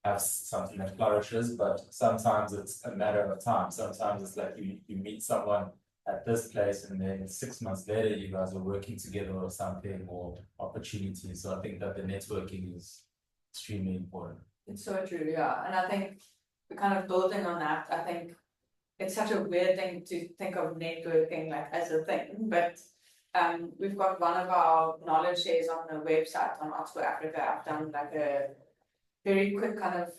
have something that flourishes, but sometimes it's a matter of time. Sometimes it's like you meet someone at this place, and then 6 months later you guys are working together or something, or opportunities. So I think that the networking is extremely important. It's so true, yeah. And I think we're kind of building on that. I think it's such a weird thing to think of networking like as a thing, but we've got one of our knowledge shares on the website on Arts for Africa. I've done like a very quick kind of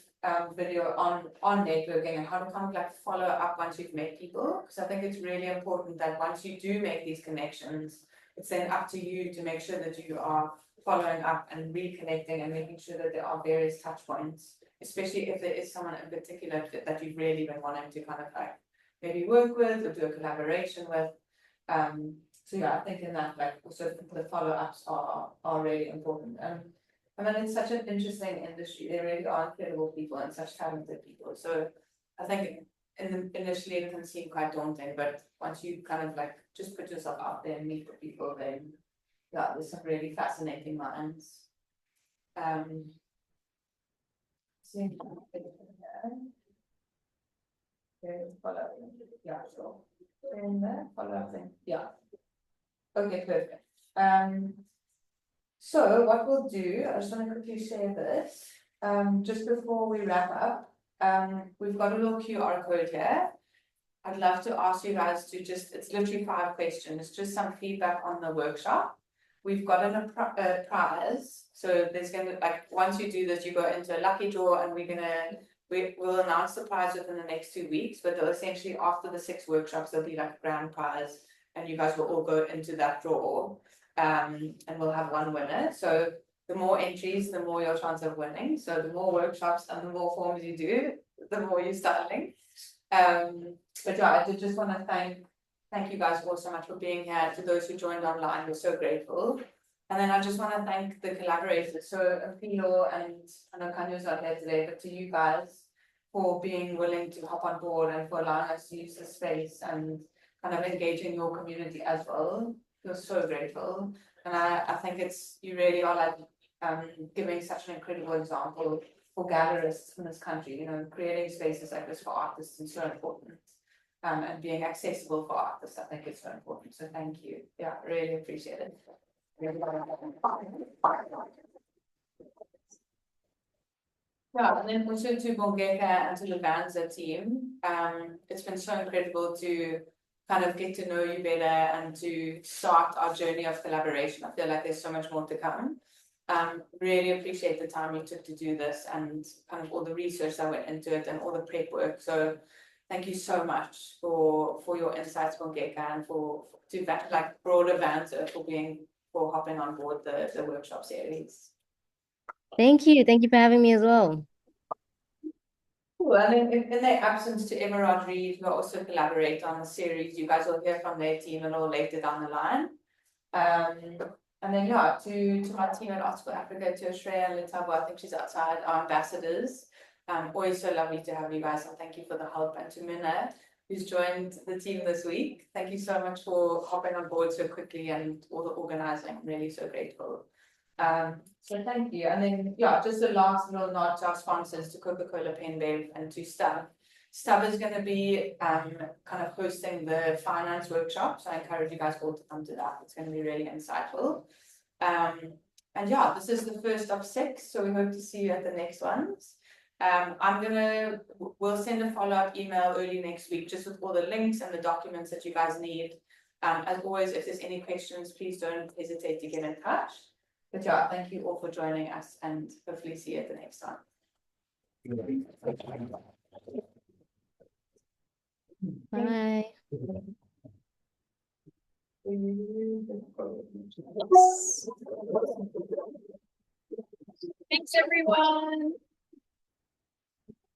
video on networking and how to kind of like follow up once you've met people. Because I think it's really important that once you do make these connections, it's then up to you to make sure that you are following up and reconnecting and making sure that there are various touch points, especially if there is someone in particular that you've really been wanting to kind of like maybe work with or do a collaboration with. So yeah, I think in that, like, also the follow-ups are really important. I mean, it's such an interesting industry. There really are incredible people and such talented people. So I think initially it can seem quite daunting, but once you kind of like just put yourself out there and meet the people, then yeah, there's some really fascinating minds. Yeah, sure. And follow up thing. Yeah. Okay, perfect. So what we'll do, I just want to quickly share this. Just before we wrap up, we've got a little QR code here. I'd love to ask you guys to it's literally 5 questions, just some feedback on the workshop. we've gotten a prize. So there's gonna, like, once you do this, you go into a lucky draw, and we'll announce the prize within the next 2 weeks, but they'll essentially, after the 6 workshops, there'll be like a grand prize, and you guys will all go into that draw. And we'll have one winner. So the more entries, the more your chance of winning. So the more workshops and the more forms you do, the more you're styling. But yeah, I did just want to thank you guys all so much for being here. To those who joined online, we're so grateful. And then I just want to thank the collaborators. So Pilo and I know Kanyo's not here today, but to you guys for being willing to hop on board and for allowing us to use the space and kind of engaging your community as well. We're so grateful. And I think you really are like giving such an incredible example for gallerists in this country. You know, creating spaces like this for artists is so important. And being accessible for artists, I think it's so important. So thank you. Yeah, really appreciate it. Yeah, and then also to Bongeka and to the VANSA team. It's been so incredible to kind of get to know you better and to start our journey of collaboration. I feel like there's so much more to come. Really appreciate the time you took to do this and kind of all the research that went into it and all the prep work. So thank you so much for your insights, Bongeka, and to like broader VANSA for hopping on board the workshop series. Thank you. Thank you for having me as well. Cool. And then in their absence to Emma Rodriguez, who also collaborate on the series, you guys will hear from their team a little later down the line. And then yeah, to my team at Arts for Africa, to Australia and Letabo, I think she's outside, our ambassadors. Always so lovely to have you guys, and thank you for the help. And to Minna, who's joined the team this week, thank you so much for hopping on board so quickly and all the organizing. I'm really so grateful. So thank you. And then yeah, just a last little nod to our sponsors, to Coca-Cola, Penbev, and to Stub. Stub is going to be kind of hosting the finance workshop, so I encourage you guys all to come to that. It's going to be really insightful. And yeah, this is the first of 6, so we hope to see you at the next ones. We'll send a follow-up email early next week, just with all the links and the documents that you guys need. As always, if there's any questions, please don't hesitate to get in touch. But yeah, thank you all for joining us, and hopefully see you at the next one. Bye. Thanks, everyone.